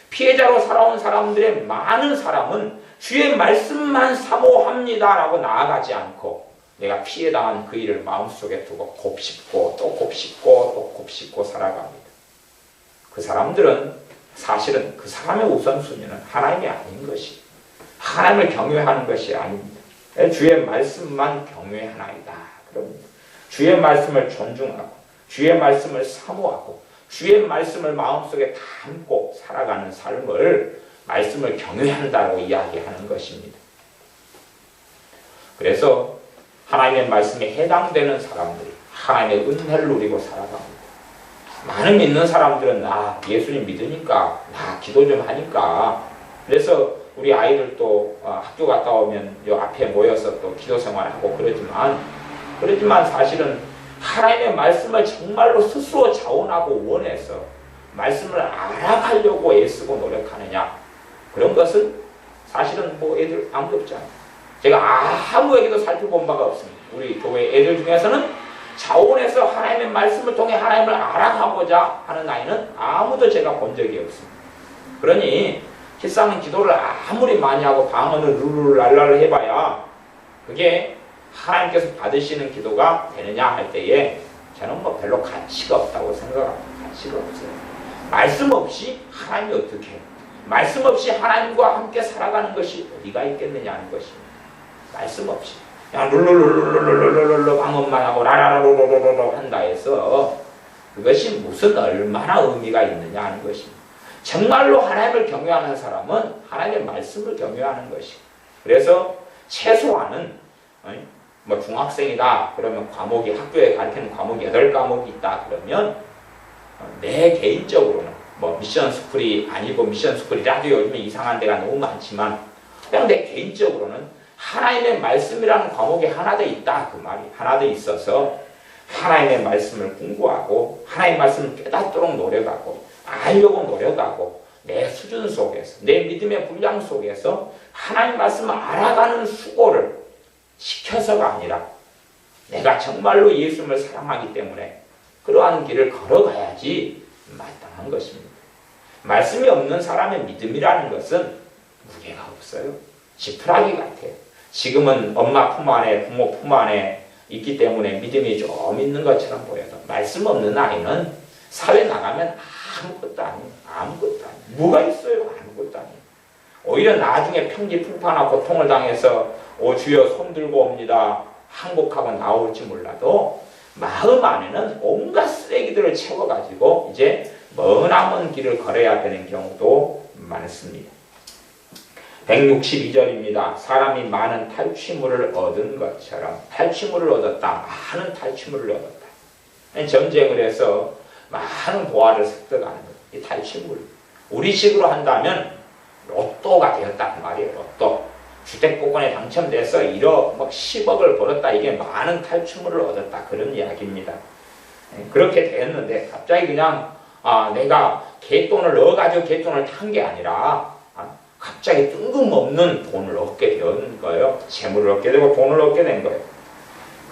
피해자로 살아온 사람들의 많은 사람은 주의 말씀만 사모합니다라고 나아가지 않고 내가 피해당한 그 일을 마음속에 두고 곱씹고 또 곱씹고 또 곱씹고 살아갑니다. 그 사람들은 사실은 그 사람의 우선순위는 하나님이 아닌 것이, 하나님을 경외하는 것이 아닙니다. 주의 말씀만 경외하나이다. 그럽니다. 주의 말씀을 존중하고 주의 말씀을 사모하고 주의 말씀을 마음속에 담고 살아가는 삶을 말씀을 경외한다고 이야기하는 것입니다. 그래서 하나님의 말씀에 해당되는 사람들이 하나님의 은혜를 누리고 살아갑니다. 많은 믿는 사람들은 나 예수님 믿으니까 나 기도 좀 하니까 그래서 우리 아이들도 학교 갔다 오면 요 앞에 모여서 또 기도 생활하고 그러지만 사실은 하나님의 말씀을 정말로 스스로 자원하고 원해서 말씀을 알아가려고 애쓰고 노력하느냐, 그런 것은 사실은 뭐 애들 아무도 없잖아요. 제가 아무에게도 살펴본 바가 없습니다. 우리 교회 애들 중에서는 자원해서 하나님의 말씀을 통해 하나님을 알아가고자 하는 아이는 아무도 제가 본 적이 없습니다. 그러니 실상은 기도를 아무리 많이 하고 방언을 룰루랄랄 해봐야 그게 하나님께서 받으시는 기도가 되느냐 할 때에 저는 뭐 별로 가치가 없다고 생각합니다. 가치가 없어요. 말씀 없이 하나님이 어떻게 해요? 말씀 없이 하나님과 함께 살아가는 것이 어디가 있겠느냐 하는 것입니다. 말씀 없이 그냥 룰루룰루룰루룰루 방언만 하고 라라라루루루루 한다 해서 그것이 무슨 얼마나 의미가 있느냐 하는 것입니다. 정말로 하나님을 경외하는 사람은 하나님의 말씀을 경외하는 것이고, 그래서 최소한은 뭐 중학생이다 그러면 과목이 학교에 가르치는 과목이 8과목이 있다 그러면 내 개인적으로는 뭐 미션 스쿨이 아니고 미션 스쿨이라도 요즘에 이상한 데가 너무 많지만 그냥 내 개인적으로는 하나님의 말씀이라는 과목이 하나 더 있다 그 말이 하나 더 있어서 하나님의 말씀을 공부하고 하나님의 말씀을 깨닫도록 노력하고 알려고 노력하고 내 수준 속에서 내 믿음의 분량 속에서 하나님 말씀을 알아가는 수고를 시켜서가 아니라 내가 정말로 예수님을 사랑하기 때문에 그러한 길을 걸어가야지 마땅한 것입니다. 말씀이 없는 사람의 믿음이라는 것은 무게가 없어요. 지푸라기 같아요. 지금은 엄마 품 안에 부모 품 안에 있기 때문에 믿음이 좀 있는 것처럼 보여도 말씀 없는 아이는 사회 나가면 아무것도 아니에요. 아무것도 아니에요. 뭐가 있어요? 아무것도 아니에요. 오히려 나중에 평지풍파나 고통을 당해서 오 주여 손 들고 옵니다 항복하고 나올지 몰라도 마음 안에는 온갖 쓰레기들을 채워가지고 이제 머나먼 길을 걸어야 되는 경우도 많습니다. 162절입니다. 사람이 많은 탈취물을 얻은 것처럼 탈취물을 얻었다. 많은 탈취물을 얻었다. 전쟁을 해서 많은 보화를 습득하는 것. 이 탈취물. 우리식으로 한다면 로또가 되었다 그 말이에요. 로또. 주택복권에 당첨돼서 1억, 막 10억을 벌었다. 이게 많은 탈취물을 얻었다. 그런 이야기입니다. 그렇게 됐는데 갑자기 그냥 내가 개돈을 넣어가지고 개돈을 탄 게 아니라 갑자기 뜬금없는 돈을 얻게 된 거예요. 재물을 얻게 되고 돈을 얻게 된 거예요.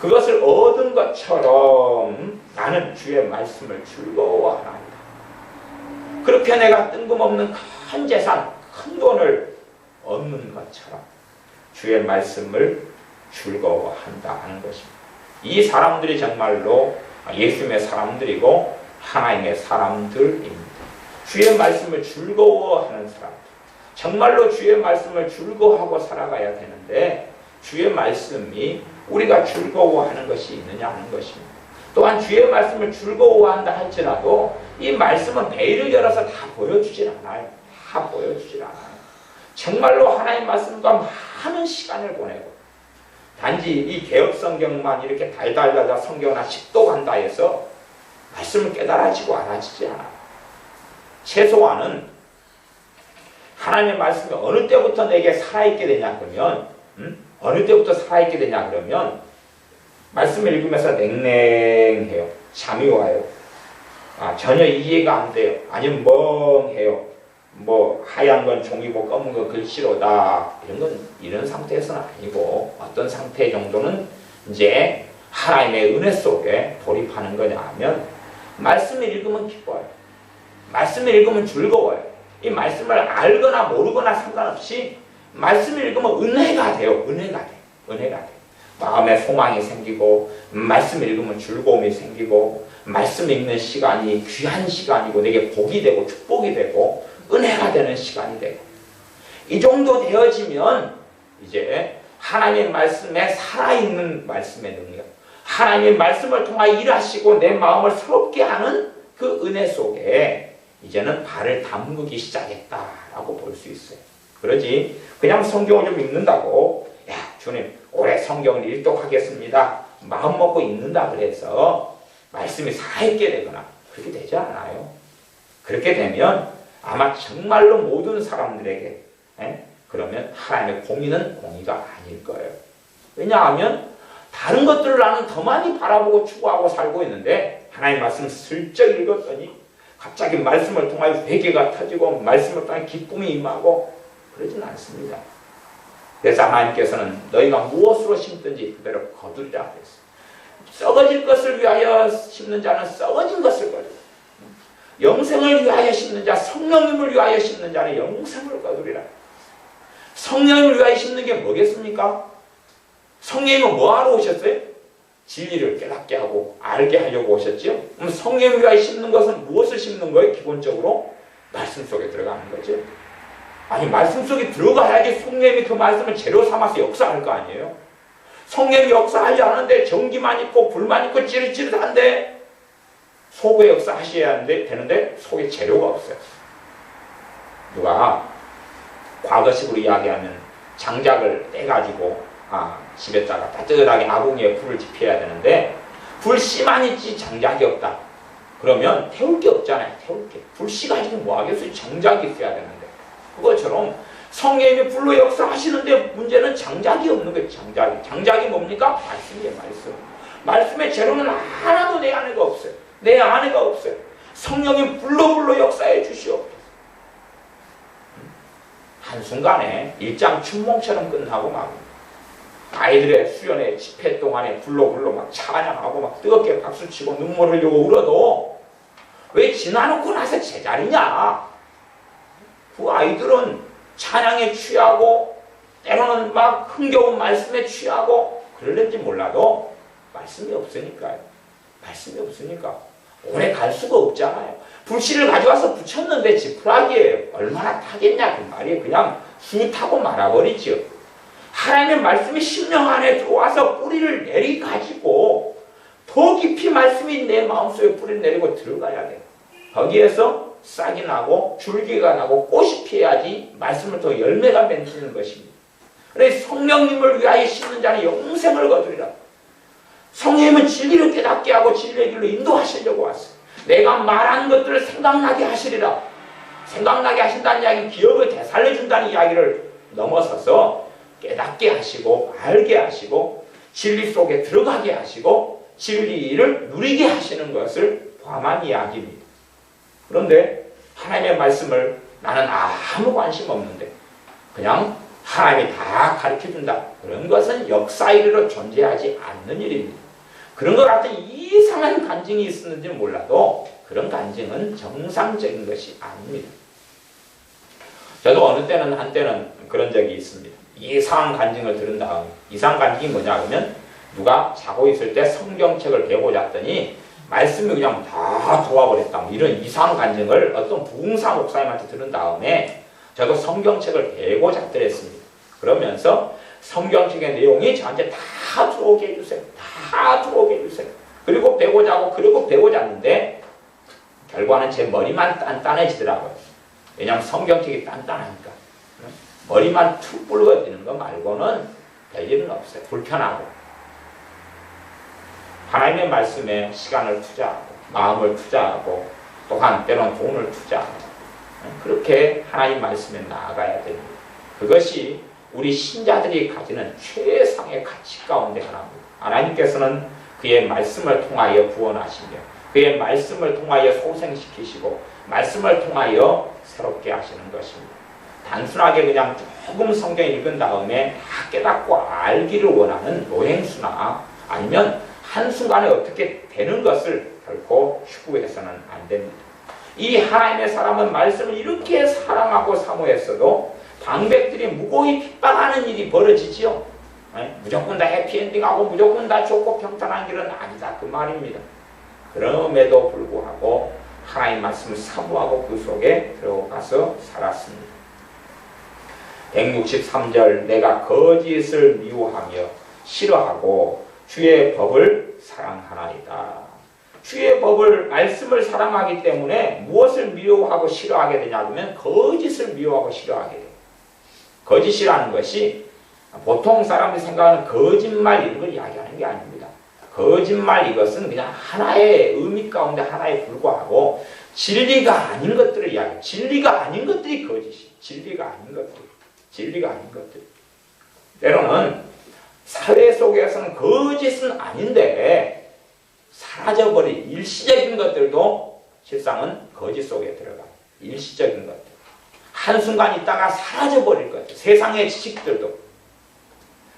그것을 얻은 것처럼 나는 주의 말씀을 즐거워하나이다. 그렇게 내가 뜬금없는 큰 재산, 큰 돈을 얻는 것처럼 주의 말씀을 즐거워한다 하는 것입니다. 이 사람들이 정말로 예수님의 사람들이고 하나님의 사람들입니다. 주의 말씀을 즐거워하는 사람들. 정말로 주의 말씀을 즐거워하고 살아가야 되는데 주의 말씀이 우리가 즐거워하는 것이 있느냐 하는 것입니다. 또한 주의 말씀을 즐거워한다 할지라도 이 말씀은 베일을 열어서 다 보여주질 않아요. 다 보여주질 않아요. 정말로 하나님 말씀과 많은 시간을 보내고 단지 이 개혁성경만 이렇게 달달달달 성경을 한 10독한다 해서 말씀을 깨달아지고 알아지지 않아요. 최소한은 하나님의 말씀이 어느 때부터 내게 살아있게 되냐 그러면 어느 때부터 살아있게 되냐 그러면 말씀을 읽으면서 냉랭해요. 잠이 와요. 전혀 이해가 안 돼요. 아니면 멍해요. 뭐 하얀 건 종이고 검은 건 글씨로다. 이런 상태에서는 아니고 어떤 상태 정도는 이제 하나님의 은혜 속에 돌입하는 거냐 하면 말씀을 읽으면 기뻐요. 말씀을 읽으면 즐거워요. 이 말씀을 알거나 모르거나 상관없이 말씀을 읽으면 은혜가 돼요. 은혜가 돼. 은혜가 돼. 마음에 소망이 생기고 말씀을 읽으면 즐거움이 생기고 말씀 읽는 시간이 귀한 시간이고 내게 복이 되고 축복이 되고 은혜가 되는 시간이 되고, 이 정도 되어지면 이제 하나님의 말씀에 살아있는 말씀의 능력, 하나님의 말씀을 통하여 일하시고 내 마음을 새롭게 하는 그 은혜 속에 이제는 발을 담그기 시작했다라고 볼 수 있어요. 그러지 그냥 성경을 좀 읽는다고, 야 주님 올해 성경을 읽도록하겠습니다 마음 먹고 읽는다 그래서 말씀이 살아있게 되거나 그렇게 되지 않아요. 그렇게 되면 아마 정말로 모든 사람들에게 그러면 하나님의 공의는 공의가 아닐 거예요. 왜냐하면 다른 것들을 나는 더 많이 바라보고 추구하고 살고 있는데 하나님 말씀 슬쩍 읽었더니 갑자기 말씀을 통하여 회개가 터지고 말씀을 통하여 기쁨이 임하고 그러진 않습니다. 그래서 하나님께서는 너희가 무엇으로 심든지 그대로 거두리라 그랬어요. 썩어질 것을 위하여 심는 자는 썩어진 것을 거두리라. 영생을 위하여 심는 자, 성령님을 위하여 심는 자는 영생을 거두리라. 성령님을 위하여 심는 게 뭐겠습니까? 성령님은 뭐하러 오셨어요? 진리를 깨닫게 하고 알게 하려고 오셨죠? 그럼 성령을 위하여 심는 것은 무엇을 심는 거예요? 기본적으로 말씀 속에 들어가는 거죠. 아니 말씀 속에 들어가야지 성령님이 그 말씀을 재료 삼아서 역사할 거 아니에요? 성령이 역사하지 않는데 전기만 있고 불만 있고 찌릿찌릿한데 속에 역사하셔야 되는데 속에 재료가 없어요. 누가 과거식으로 이야기하면 장작을 떼가지고 집에다가 따뜻하게 아궁이에 불을 지펴야 되는데 불씨만 있지 장작이 없다. 그러면 태울 게 없잖아요. 태울 게. 불씨 가지고 뭐 하겠어요? 장작이 있어야 되는데. 그것처럼 성령님이 불로 역사하시는데 문제는 장작이 없는 거예요. 장작이 뭡니까? 말씀이에요. 말씀의 재료는 하나도 내 안에가 없어요. 내 안에가 없어요. 성령이 불로 역사해 주시옵소서. 한순간에 일장 춘몽처럼 끝나고 막 아이들의 수련회 집회 동안에 불로 막 찬양하고 막 뜨겁게 박수치고 눈물 흘리고 울어도 왜 지나놓고 나서 제자리냐? 그 아이들은 찬양에 취하고 때로는 막 흥겨운 말씀에 취하고 그럴는지 몰라도 말씀이 없으니까요. 말씀이 없으니까 오래 갈 수가 없잖아요. 불씨를 가져와서 붙였는데 지푸라기에 얼마나 타겠냐 그 말이에요. 그냥 수 타고 말아버리죠. 하나님의 말씀이 심령 안에 들어와서 뿌리를 내리가지고 더 깊이 말씀이 내 마음속에 뿌리를 내리고 들어가야 돼요. 거기에서 싹이 나고 줄기가 나고 꽃이 피어야지 말씀을 통해 열매가 맺는 것입니다. 그래서 성령님을 위하여 심는 자는 영생을 거두리라. 성령님은 진리를 깨닫게 하고 진리의 길로 인도하시려고 왔어요. 내가 말한 것들을 생각나게 하시리라. 생각나게 하신다는 이야기는 기억을 되살려준다는 이야기를 넘어서서 깨닫게 하시고 알게 하시고 진리 속에 들어가게 하시고 진리를 누리게 하시는 것을 포함한 이야기입니다. 그런데 하나님의 말씀을 나는 아무 관심 없는데 그냥 하나님이 다 가르쳐준다. 그런 것은 역사 이르러 존재하지 않는 일입니다. 그런 것 같은 이상한 간증이 있었는지는 몰라도 그런 간증은 정상적인 것이 아닙니다. 저도 어느 때는 한때는 그런 적이 있습니다. 이상한 간증을 들은 다음에 이상한 간증이 뭐냐 그러면 누가 자고 있을 때 성경책을 베고 잤더니 말씀이 그냥 다 도와버렸다. 이런 이상한 간증을 어떤 부흥사 목사님한테 들은 다음에 저도 성경책을 베고 잤더랬습니다. 그러면서 성경책의 내용이 저한테 다 들어오게 해주세요. 다 들어오게 해주세요. 그리고 베고 자고 그리고 베고 잤는데 결과는 제 머리만 단단해지더라고요. 왜냐하면 성경책이 단단하니까. 머리만 툭 붉어지는 거 말고는 별일은 없어요. 불편하고. 하나님의 말씀에 시간을 투자하고 마음을 투자하고 또한 때로는 돈을 투자하고 그렇게 하나님 말씀에 나아가야 됩니다. 그것이 우리 신자들이 가지는 최상의 가치 가운데 하나입니다. 하나님께서는 그의 말씀을 통하여 구원하시며 그의 말씀을 통하여 소생시키시고 말씀을 통하여 새롭게 하시는 것입니다. 단순하게 그냥 조금 성경 읽은 다음에 다 깨닫고 알기를 원하는 노행수나 아니면 한순간에 어떻게 되는 것을 결코 추구해서는 안 됩니다. 이 하나님의 사람은 말씀을 이렇게 사랑하고 사모했어도 방백들이 무고히 핍박하는 일이 벌어지지요. 무조건 다 해피엔딩하고 무조건 다 좋고 평탄한 길은 아니다 그 말입니다. 그럼에도 불구하고 하나님 말씀을 사모하고 그 속에 들어가서 살았습니다. 163절 내가 거짓을 미워하며 싫어하고 주의 법을 사랑하나이다. 주의 법을 말씀을 사랑하기 때문에 무엇을 미워하고 싫어하게 되냐면 거짓을 미워하고 싫어하게 돼요. 거짓이라는 것이 보통 사람들이 생각하는 거짓말 이런 걸 이야기하는 게 아닙니다. 거짓말 이것은 그냥 하나의 의미 가운데 하나에 불과하고 진리가 아닌 것들을 이야기해요. 진리가 아닌 것들이 거짓이. 진리가 아닌 것들. 진리가 아닌 것들. 때로는 사회 속에서는 거짓은 아닌데 사라져버린 일시적인 것들도 실상은 거짓 속에 들어가요. 일시적인 것들. 한순간 있다가 사라져버릴 것들. 세상의 지식들도.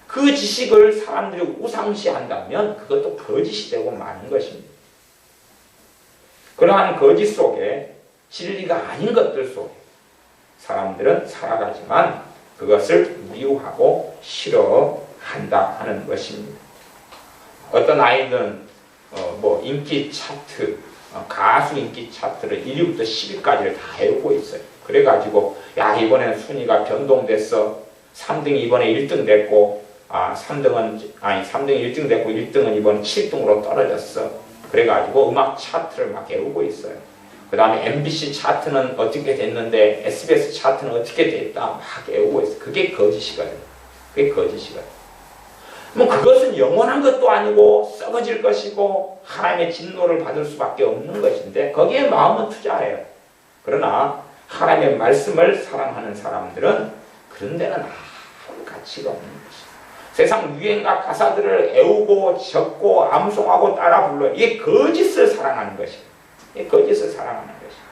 그 지식을 사람들이 우상시한다면 그것도 거짓이 되고 마는 것입니다. 그러한 거짓 속에 진리가 아닌 것들 속에 사람들은 살아가지만 그것을 미워하고 싫어한다 하는 것입니다. 어떤 아이들은 인기 차트, 가수 인기 차트를 1위부터 10위까지를 다 외우고 있어요. 그래가지고 야 이번엔 순위가 변동됐어. 3등이 이번에 1등 됐고 3등이 1등 됐고 1등은 이번에 7등으로 떨어졌어. 그래가지고 음악 차트를 막 외우고 있어요. 그 다음에 MBC 차트는 어떻게 됐는데 SBS 차트는 어떻게 됐다 막 외우고 있어요. 그게 거짓이거든요. 그게 거짓이거든요. 그것은 영원한 것도 아니고 썩어질 것이고 하나님의 진노를 받을 수밖에 없는 것인데 거기에 마음은 투자해요. 그러나 하나님의 말씀을 사랑하는 사람들은 그런 데는 아무 가치가 없는 것이에요. 세상 유행가 가사들을 애우고 적고 암송하고 따라 불러요. 이게 거짓을 사랑하는 것이에요. 이게 거짓을 사랑하는 것이에요.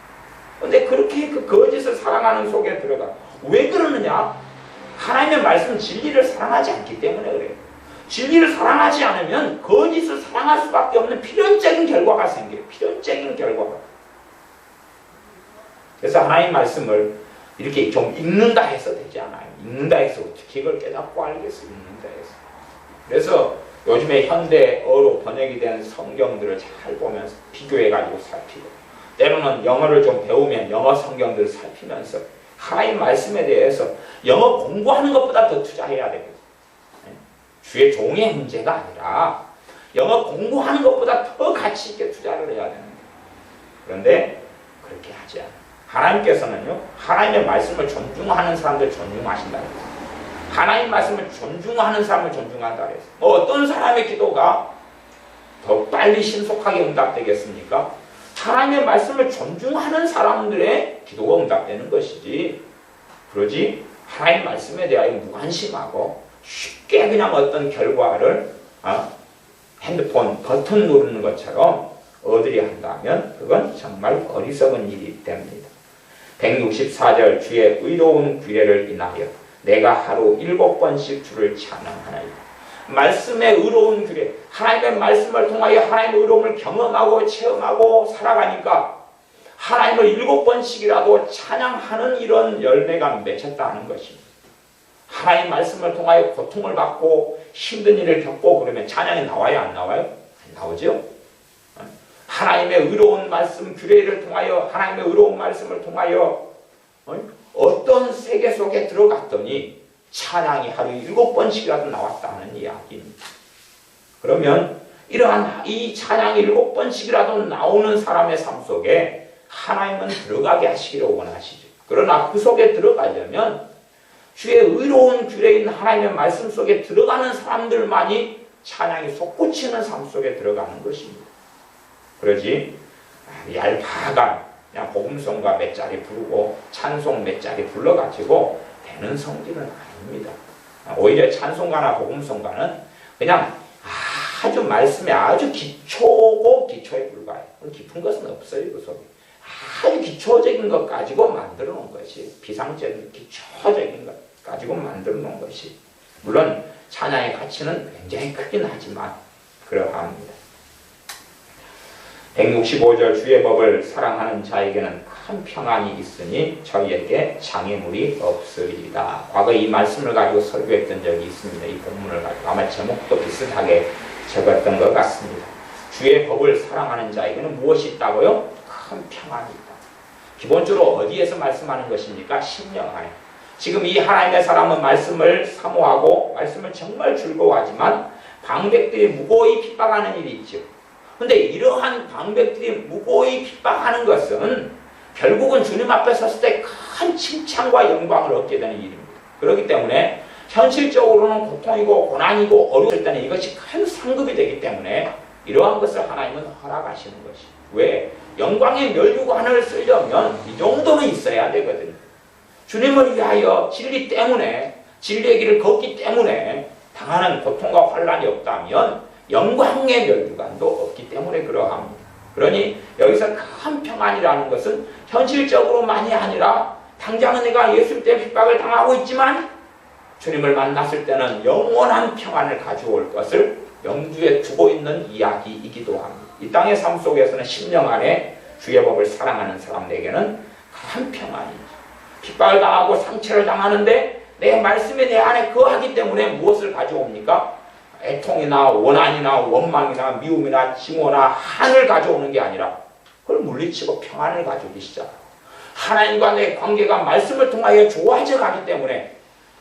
그런데 그렇게 그 거짓을 사랑하는 속에 들어가. 왜 그러느냐? 하나님의 말씀 진리를 사랑하지 않기 때문에 그래요. 진리를 사랑하지 않으면 거짓을 사랑할 수밖에 없는 필연적인 결과가 생겨요. 필연적인 결과가. 그래서 하나님 말씀을 이렇게 좀 읽는다 해서 되지 않아요. 읽는다 해서 어떻게 이걸 깨닫고 알겠어. 읽는다 해서. 그래서 요즘에 현대어로 번역이 된 성경들을 잘 보면서 비교해가지고 살피고 때로는 영어를 좀 배우면 영어 성경들을 살피면서 하나님 말씀에 대해서 영어 공부하는 것보다 더 투자해야 되거든요. 주의 종의 문제가 아니라 영어 공부하는 것보다 더 가치 있게 투자를 해야 되는 거예요. 그런데 그렇게 하지 않아요. 하나님께서는요, 하나님의 말씀을 존중하는 사람들 존중하신다 그랬어요. 하나님 말씀을 존중하는 사람을 존중한다 그랬어요. 어떤 사람의 기도가 더 빨리 신속하게 응답되겠습니까? 하나님의 말씀을 존중하는 사람들의 기도가 응답되는 것이지, 그러지 하나님 말씀에 대하여 무관심하고 쉽게 그냥 어떤 결과를 핸드폰 버튼 누르는 것처럼 얻으려 한다면 그건 정말 어리석은 일이 됩니다. 164절 주의 의로운 규례를 인하여 내가 하루 7번씩 주를 찬양하나이다. 말씀의 의로운 규례, 하나님의 말씀을 통하여 하나님의 의로움을 경험하고 체험하고 살아가니까 하나님을 7번씩이라도 찬양하는 이런 열매가 맺혔다는 것입니다. 하나님 말씀을 통하여 고통을 받고 힘든 일을 겪고 그러면 찬양이 나와요? 안 나와요? 안 나오죠? 하나님의 의로운 말씀 규례를 통하여 하나님의 의로운 말씀을 통하여 어떤 세계 속에 들어갔더니 찬양이 하루에 7번씩이라도 나왔다는 이야기입니다. 그러면 이러한 이 찬양이 7번씩이라도 나오는 사람의 삶 속에 하나님은 들어가게 하시기를 원하시죠. 그러나 그 속에 들어가려면 주의 의로운 규례인 하나님의 말씀 속에 들어가는 사람들만이 찬양이 솟구치는 삶 속에 들어가는 것입니다. 그러지 얄팍한 그냥 복음성가 몇 자리 부르고 찬송 몇 자리 불러가지고 되는 성질은 아닙니다. 오히려 찬송가나 복음성가는 그냥 아주 말씀에 아주 기초고 기초에 불과해요. 깊은 것은 없어요. 그 속에 아주 기초적인 것 가지고 만들어 놓은 것이 비상적인 기초적인 것 가지고 만들어 놓은 것이 물론 찬양의 가치는 굉장히 크긴 하지만 그러합니다. 165절 주의 법을 사랑하는 자에게는 큰 평안이 있으니 저희에게 장애물이 없으리이다. 과거 이 말씀을 가지고 설교했던 적이 있습니다. 이 본문을 가지고 아마 제목도 비슷하게 적었던 것 같습니다. 주의 법을 사랑하는 자에게는 무엇이 있다고요? 큰 평안이 있다. 기본적으로 어디에서 말씀하는 것입니까? 심령 안에. 지금 이 하나님의 사람은 말씀을 사모하고 말씀을 정말 즐거워하지만 방백들이 무고히 핍박하는 일이 있죠. 근데 이러한 방백들이 무고히 핍박하는 것은 결국은 주님 앞에 섰을 때 큰 칭찬과 영광을 얻게 되는 일입니다. 그렇기 때문에 현실적으로는 고통이고 고난이고 어려울 때는 이것이 큰 상급이 되기 때문에 이러한 것을 하나님은 허락하시는 것이. 왜? 영광의 멸류관을 쓰려면 이 정도는 있어야 되거든요. 주님을 위하여 진리 때문에 진리의 길을 걷기 때문에 당하는 고통과 환란이 없다면 영광의 멸류관도 없기 때문에 그러합니다. 그러니 여기서 큰 평안이라는 것은 현실적으로만이 아니라 당장은 내가 예수 때문에 핍박을 당하고 있지만 주님을 만났을 때는 영원한 평안을 가져올 것을 염두에 두고 있는 이야기이기도 합니다. 이 땅의 삶 속에서는 심령 안에 주의 법을 사랑하는 사람에게는 큰 평안이죠. 핍박을 당하고 상처를 당하는데 내 말씀이 내 안에 거하기 때문에 무엇을 가져옵니까? 애통이나 원한이나 원망이나 미움이나 증오나 한을 가져오는 게 아니라 그걸 물리치고 평안을 가져오기 시작합니다. 하나님과 내 관계가 말씀을 통하여 좋아져 가기 때문에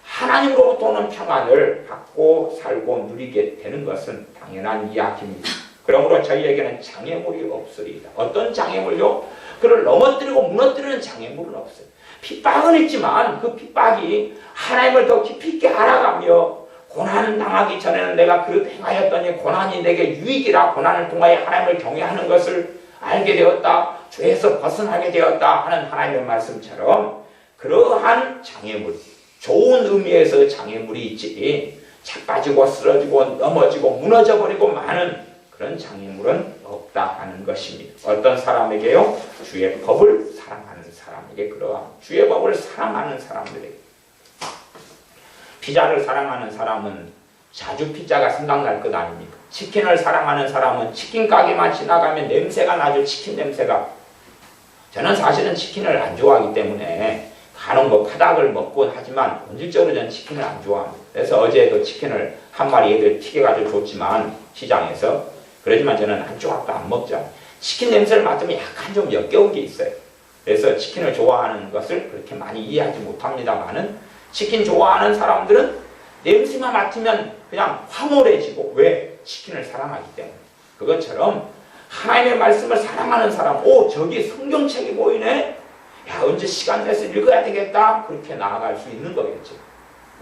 하나님으로부터 오는 평안을 받고 살고 누리게 되는 것은 당연한 이야기입니다. 그러므로 저희에게는 장애물이 없으리이다. 어떤 장애물요? 그를 넘어뜨리고 무너뜨리는 장애물은 없어요. 핍박은 있지만 그 핍박이 하나님을 더 깊이 있게 알아가며 고난 당하기 전에는 내가 그렇게 행하였더니 고난이 내게 유익이라 고난을 통하여 하나님을 경외하는 것을 알게 되었다. 죄에서 벗어나게 되었다 하는 하나님의 말씀처럼 그러한 장애물, 좋은 의미에서 장애물이 있지 자빠지고 쓰러지고 넘어지고 무너져버리고 많은 그런 장애물은 없다 하는 것입니다. 어떤 사람에게요? 주의 법을 사랑하는 사람에게 그러한 주의 법을 사랑하는 사람들에게. 피자를 사랑하는 사람은 자주 피자가 생각날 것 아닙니까? 치킨을 사랑하는 사람은 치킨 가게만 지나가면 냄새가 나죠. 치킨 냄새가. 저는 사실은 치킨을 안 좋아하기 때문에 간혹 뭐 파닭을 먹곤 하지만 본질적으로 저는 치킨을 안 좋아합니다. 그래서 어제도 치킨을 한 마리 애들 튀겨가지고 줬지만 시장에서 그러지만 저는 한조각도 안 먹죠. 치킨 냄새를 맡으면 약간 좀 역겨운 게 있어요. 그래서 치킨을 좋아하는 것을 그렇게 많이 이해하지 못합니다만은 치킨 좋아하는 사람들은 냄새만 맡으면 그냥 황홀해지고 왜? 치킨을 사랑하기 때문에. 그것처럼 하나님의 말씀을 사랑하는 사람, 오 저기 성경책이 보이네? 야 언제 시간 내서 읽어야 되겠다? 그렇게 나아갈 수 있는 거겠죠.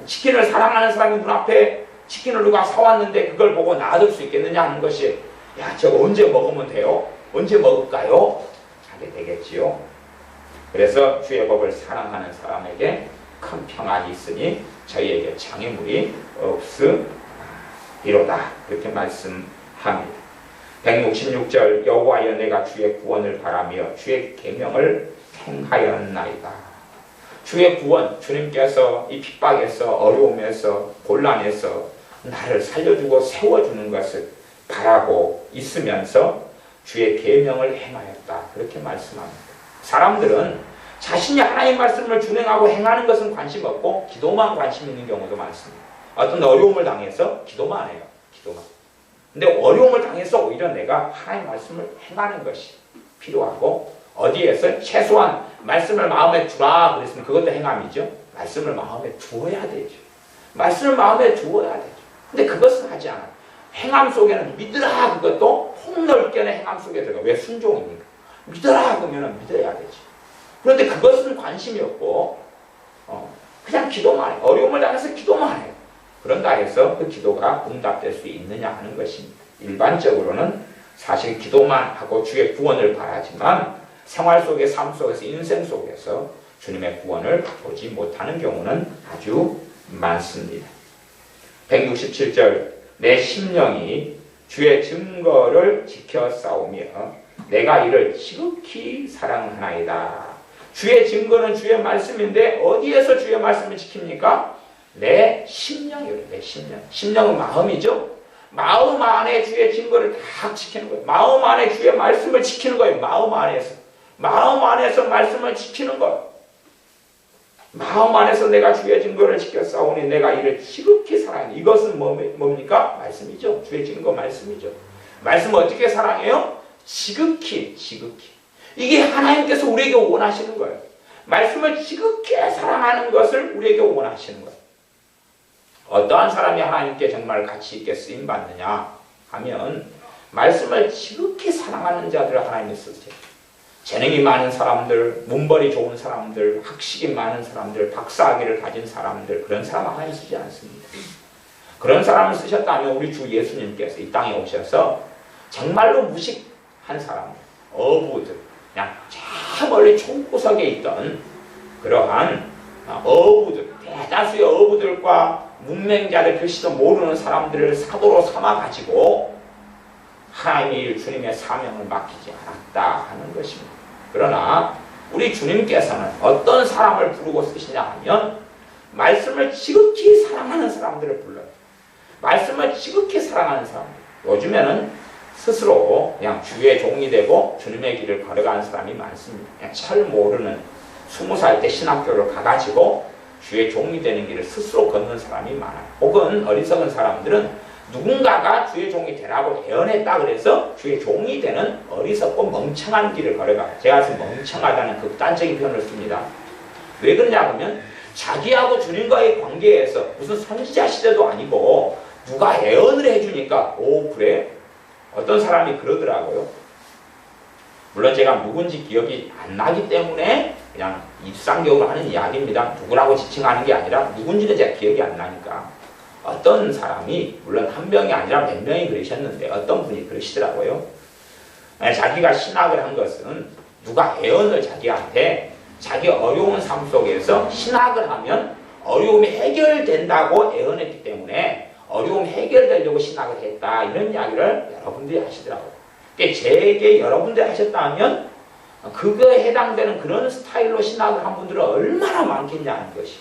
치킨을 사랑하는 사람이 눈앞에 치킨을 누가 사왔는데 그걸 보고 놔둘 수 있겠느냐 하는 것이 야 저거 언제 먹으면 돼요? 언제 먹을까요? 하게 되겠지요. 그래서 주의 법을 사랑하는 사람에게 큰 평안이 있으니 저희에게 장애물이 없으리로다. 이렇게 말씀합니다. 166절 여호와여 내가 주의 구원을 바라며 주의 계명을 행하였나이다. 주의 구원, 주님께서 이 핍박에서 어려움에서 곤란에서 나를 살려주고 세워주는 것을 바라고 있으면서 주의 계명을 행하였다. 그렇게 말씀합니다. 사람들은 자신이 하나님의 말씀을 준행하고 행하는 것은 관심 없고 기도만 관심 있는 경우도 많습니다. 어떤 어려움을 당해서 기도만 해요. 기도만. 근데 어려움을 당해서 오히려 내가 하나님의 말씀을 행하는 것이 필요하고 어디에서 최소한 말씀을 마음에 두라 그랬으면 그것도 행함이죠. 말씀을 마음에 두어야 되죠. 말씀을 마음에 두어야 되죠. 근데 그것은 하지 않아요. 행함 속에는 믿으라 그것도 폭넓게는 행함 속에 들어가. 왜? 순종이니까. 믿으라 그러면 믿어야 되죠. 그런데 그것은 관심이 없고 그냥 기도만 해요. 어려움을 당해서 기도만 해요. 그런다 해서 그 기도가 응답될 수 있느냐 하는 것입니다. 일반적으로는 사실 기도만 하고 주의 구원을 바라지만 생활 속에 삶 속에서 인생 속에서 주님의 구원을 보지 못하는 경우는 아주 많습니다. 167절 내 심령이 주의 증거를 지켜 싸우며 내가 이를 지극히 사랑하나이다. 주의 증거는 주의 말씀인데 어디에서 주의 말씀을 지킵니까? 내 심령이요. 내 심령. 심령은 마음이죠. 마음 안에 주의 증거를 다 지키는 거예요. 마음 안에 주의 말씀을 지키는 거예요. 마음 안에서. 마음 안에서 말씀을 지키는 거예요. 마음 안에서 내가 주의 증거를 지켜 싸우니 내가 이를 지극히 사랑해. 이것은 뭡니까? 말씀이죠. 주의 증거 말씀이죠. 말씀을 어떻게 사랑해요? 지극히, 지극히. 이게 하나님께서 우리에게 원하시는 거예요. 말씀을 지극히 사랑하는 것을 우리에게 원하시는 거예요. 어떠한 사람이 하나님께 정말 가치 있게 쓰임 받느냐 하면 말씀을 지극히 사랑하는 자들을 하나님이 쓰세요. 재능이 많은 사람들, 문벌이 좋은 사람들, 학식이 많은 사람들, 박사학위를 가진 사람들, 그런 사람 하나님 쓰지 않습니다. 그런 사람을 쓰셨다면 우리 주 예수님께서 이 땅에 오셔서 정말로 무식한 사람들, 어부들, 그냥 저 멀리 총구석에 있던 그러한 어부들, 대다수의 어부들과 문맹자들, 글씨도 모르는 사람들을 사도로 삼아가지고 하나님이 주님의 사명을 맡기지 않았다 하는 것입니다. 그러나 우리 주님께서는 어떤 사람을 부르고 쓰시냐 하면 말씀을 지극히 사랑하는 사람들을 불러요. 말씀을 지극히 사랑하는 사람들. 요즘에는 스스로 그냥 주의 종이 되고 주님의 길을 걸어가는 사람이 많습니다. 그냥 잘 모르는 20살 때 신학교를 가가지고 주의 종이 되는 길을 스스로 걷는 사람이 많아요. 혹은 어리석은 사람들은 누군가가 주의 종이 되라고 애원했다 그래서 주의 종이 되는 어리석고 멍청한 길을 걸어가요. 제가 지금 멍청하다는 극단적인 표현을 씁니다. 왜 그러냐 하면 자기하고 주님과의 관계에서 무슨 선지자 시대도 아니고 누가 애원을 해주니까 오 그래? 어떤 사람이 그러더라고요. 물론 제가 누군지 기억이 안 나기 때문에 그냥 일상적으로 하는 이야기입니다. 누구라고 지칭하는 게 아니라 누군지는 제가 기억이 안 나니까. 어떤 사람이 물론 한 명이 아니라 몇 명이 그러셨는데 어떤 분이 그러시더라고요. 자기가 신학을 한 것은 누가 애원을 자기한테 자기 어려운 삶 속에서 신학을 하면 어려움이 해결된다고 애원했기 때문에 어려움이 해결되려고 신학을 했다. 이런 이야기를 여러분들이 하시더라고요. 제게 여러분들이 하셨다면 그거에 해당되는 그런 스타일로 신학을 한 분들은 얼마나 많겠냐는 것이.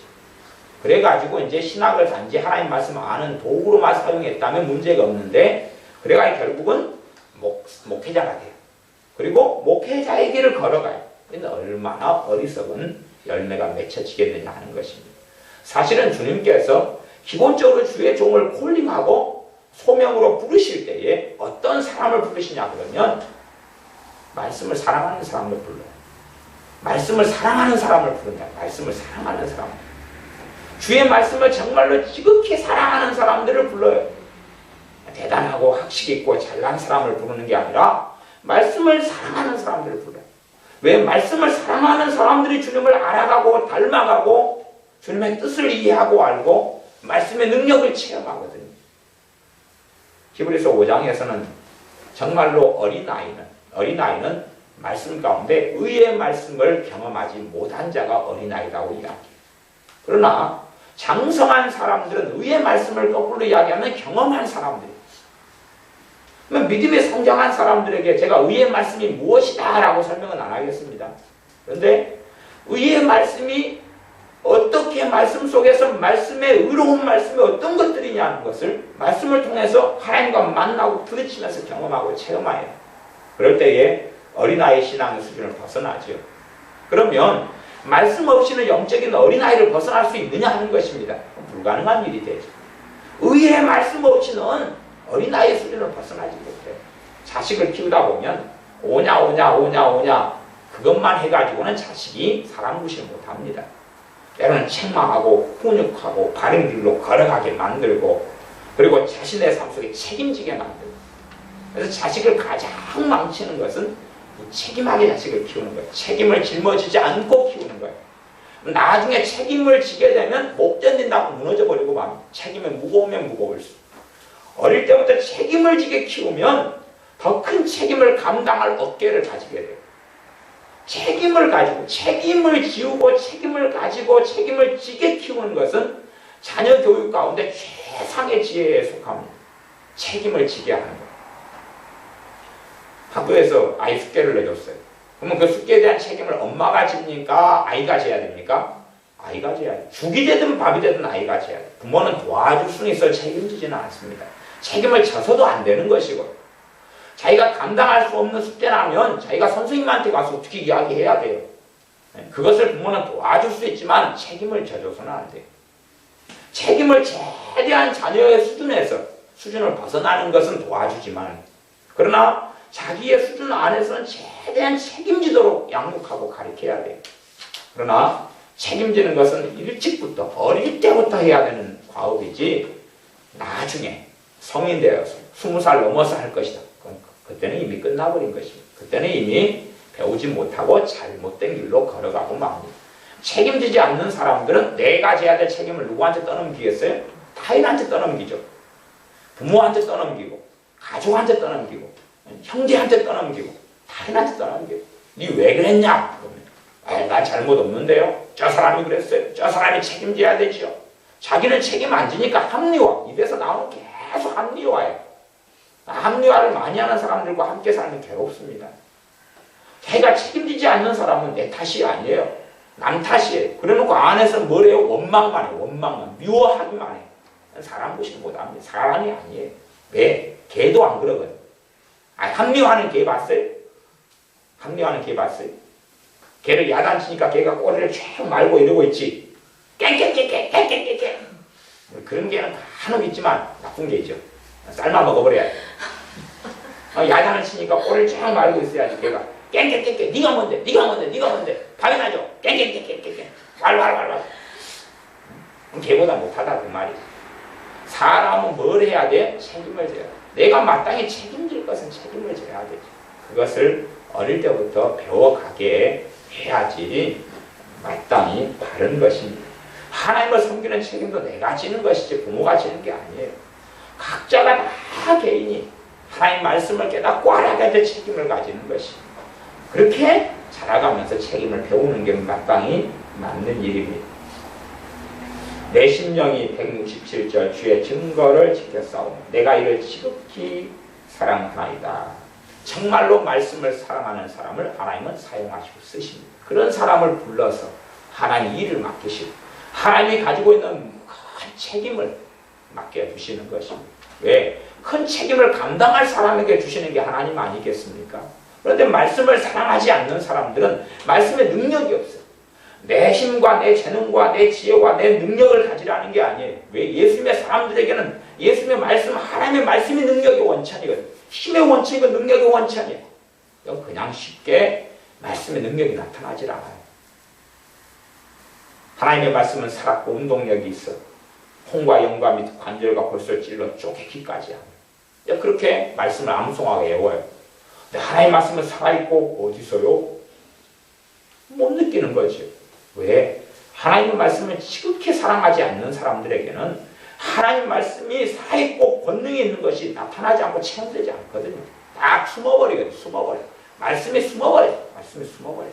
그래가지고 이제 신학을 단지 하나님 말씀을 아는 도구로만 사용했다면 문제가 없는데 그래가 결국은 목회자가 돼요. 그리고 목회자의 길을 걸어가요. 근데 얼마나 어리석은 열매가 맺혀지겠느냐 하는 것입니다. 사실은 주님께서 기본적으로 주의 종을 콜링하고 소명으로 부르실 때에 어떤 사람을 부르시냐 그러면 말씀을 사랑하는 사람을 불러요. 말씀을 사랑하는 사람을 부른다. 말씀을 사랑하는 사람. 주의 말씀을 정말로 지극히 사랑하는 사람들을 불러요. 대단하고 학식 있고 잘난 사람을 부르는 게 아니라 말씀을 사랑하는 사람들을 불러요. 왜? 말씀을 사랑하는 사람들이 주님을 알아가고 닮아가고 주님의 뜻을 이해하고 알고 말씀의 능력을 체험하거든요. 히브리서 5장에서는 정말로 어린아이는 말씀 가운데 의의 말씀을 경험하지 못한 자가 어린아이라고 이야기해요. 그러나 장성한 사람들은 의의 말씀을 거꾸로 이야기하면 경험한 사람들이에요. 그러면 믿음에 성장한 사람들에게 제가 의의 말씀이 무엇이다 라고 설명은 안 하겠습니다. 그런데 의의 말씀이 어떻게 말씀 속에서 말씀의 의로운 말씀이 어떤 것들이냐는 것을 말씀을 통해서 하나님과 만나고 부딪히면서 경험하고 체험해요. 그럴 때에 어린아이 신앙의 수준을 벗어나죠. 그러면 말씀 없이는 영적인 어린아이를 벗어날 수 있느냐 하는 것입니다. 불가능한 일이 되죠. 의의 말씀 없이는 어린아이의 수준을 벗어나지 못해요. 자식을 키우다 보면 오냐 그것만 해가지고는 자식이 사람 구실 못합니다. 때로는 책망하고 훈육하고 바른 길로 걸어가게 만들고 그리고 자신의 삶 속에 책임지게 만들고 그래서 자식을 가장 망치는 것은 무책임하게 자식을 키우는 거예요. 책임을 짊어지지 않고 키우는 거예요. 나중에 책임을 지게 되면 못 견딘다고 무너져버리고 막 책임이 무거우면 무거울수록 어릴 때부터 책임을 지게 키우면 더 큰 책임을 감당할 어깨를 가지게 돼요. 책임을 가지고 책임을 지우고 책임을 가지고 책임을 지게 키우는 것은 자녀 교육 가운데 최상의 지혜에 속합니다. 책임을 지게 하는 거예요. 학교에서 아이 숙제를 내줬어요. 그러면 그 숙제에 대한 책임을 엄마가 집니까? 아이가 져야 됩니까? 아이가 져야 돼요. 죽이 되든 밥이 되든 아이가 져야 돼요. 부모는 도와줄 수는 있어 책임지지는 않습니다. 책임을 져서도 안 되는 것이고 자기가 감당할 수 없는 숙제라면 자기가 선생님한테 가서 어떻게 이야기해야 돼요. 그것을 부모는 도와줄 수 있지만 책임을 져줘서는 안 돼요. 책임을 최대한 자녀의 수준을 벗어나는 것은 도와주지만 그러나 자기의 수준 안에서는 최대한 책임지도록 양육하고 가르쳐야 돼요. 그러나 책임지는 것은 일찍부터 어릴 때부터 해야 되는 과업이지 나중에 성인 되어서 20살 넘어서 할 것이다. 그때는 이미 끝나버린 것입니다. 그때는 이미 배우지 못하고 잘못된 길로 걸어가고 맙니다. 책임지지 않는 사람들은 내가 져야 될 책임을 누구한테 떠넘기겠어요? 타인한테 떠넘기죠. 부모한테 떠넘기고 가족한테 떠넘기고 형제한테 떠넘기고 타인한테 떠넘기고 니 왜 그랬냐? 그러면 난 잘못 없는데요. 저 사람이 그랬어요. 저 사람이 책임져야 되죠. 자기는 책임 안 지니까 합리화. 입에서 나오는 계속 합리화예요. 합리화를 많이 하는 사람들과 함께 살면 괴롭습니다. 걔가 책임지지 않는 사람은 내 탓이 아니에요. 남 탓이에요. 그래놓고 안에서 뭘 해요? 원망만 해요. 원망만. 미워하기만 해요. 사람 보시는 못합니다. 사람이 아니에요. 왜? 개도 안 그러거든. 합리화하는 개 봤어요? 합리화하는 개 봤어요? 개를 야단치니까 개가 꼬리를 쫙 말고 이러고 있지. 깽깽깽깽깽깽깽. 그런 개는 간혹 있지만 나쁜 개죠. 삶아 먹어버려야 돼. 야단을 치니까 꼬리를 쫙 말고 있어야지 개가 깽깽깽깽. 네가 뭔데? 네가 뭔데? 네가 뭔데? 밥이 나죠? 깽깽깽깽깽. 왈왈왈왈. 개보다 못하다 그 말이지. 사람은 뭘 해야 돼? 책임을 져야 돼. 내가 마땅히 책임질 것은 책임을 져야 되죠. 그것을 어릴 때부터 배워가게 해야지 마땅히 바른 것입니다. 하나님을 섬기는 책임도 내가 지는 것이지 부모가 지는 게 아니에요. 각자가 다 개인이 하나님 말씀을 깨닫고 알아가야 될 책임을 가지는 것입니다. 그렇게 자라가면서 책임을 배우는 게 마땅히 맞는 일입니다. 내 심령이 167절 주의 증거를 지켜 싸우며 내가 이를 지극히 사랑하나이다. 정말로 말씀을 사랑하는 사람을 하나님은 사용하시고 쓰십니다. 그런 사람을 불러서 하나님 일을 맡기시고 하나님이 가지고 있는 큰 책임을 맡겨주시는 것입니다. 왜? 큰 책임을 감당할 사람에게 주시는 게 하나님 아니겠습니까? 그런데 말씀을 사랑하지 않는 사람들은 말씀에 능력이 없어요. 내 힘과 내 재능과 내 지혜와 내 능력을 가지라는 게 아니에요. 왜? 예수님의 사람들에게는 예수님의 말씀, 하나님의 말씀이 능력의 원천이거든요. 힘의 원천이고 능력의 원천이에요. 그냥 쉽게 말씀의 능력이 나타나질 않아요. 하나님의 말씀은 살았고 운동력이 있어. 콩과 영과 밑 관절과 골수를 찔러 쪼개기까지 합니다. 그렇게 말씀을 암송하게 외워요. 근데 하나님의 말씀은 살아있고 어디서요? 못 느끼는 거죠. 왜? 하나님의 말씀을 지극히 사랑하지 않는 사람들에게는 하나님의 말씀이 살아있고 권능이 있는 것이 나타나지 않고 체험되지 않거든요. 다 숨어버리거든요. 숨어버려. 말씀이 숨어버려요. 말씀이 숨어버려요.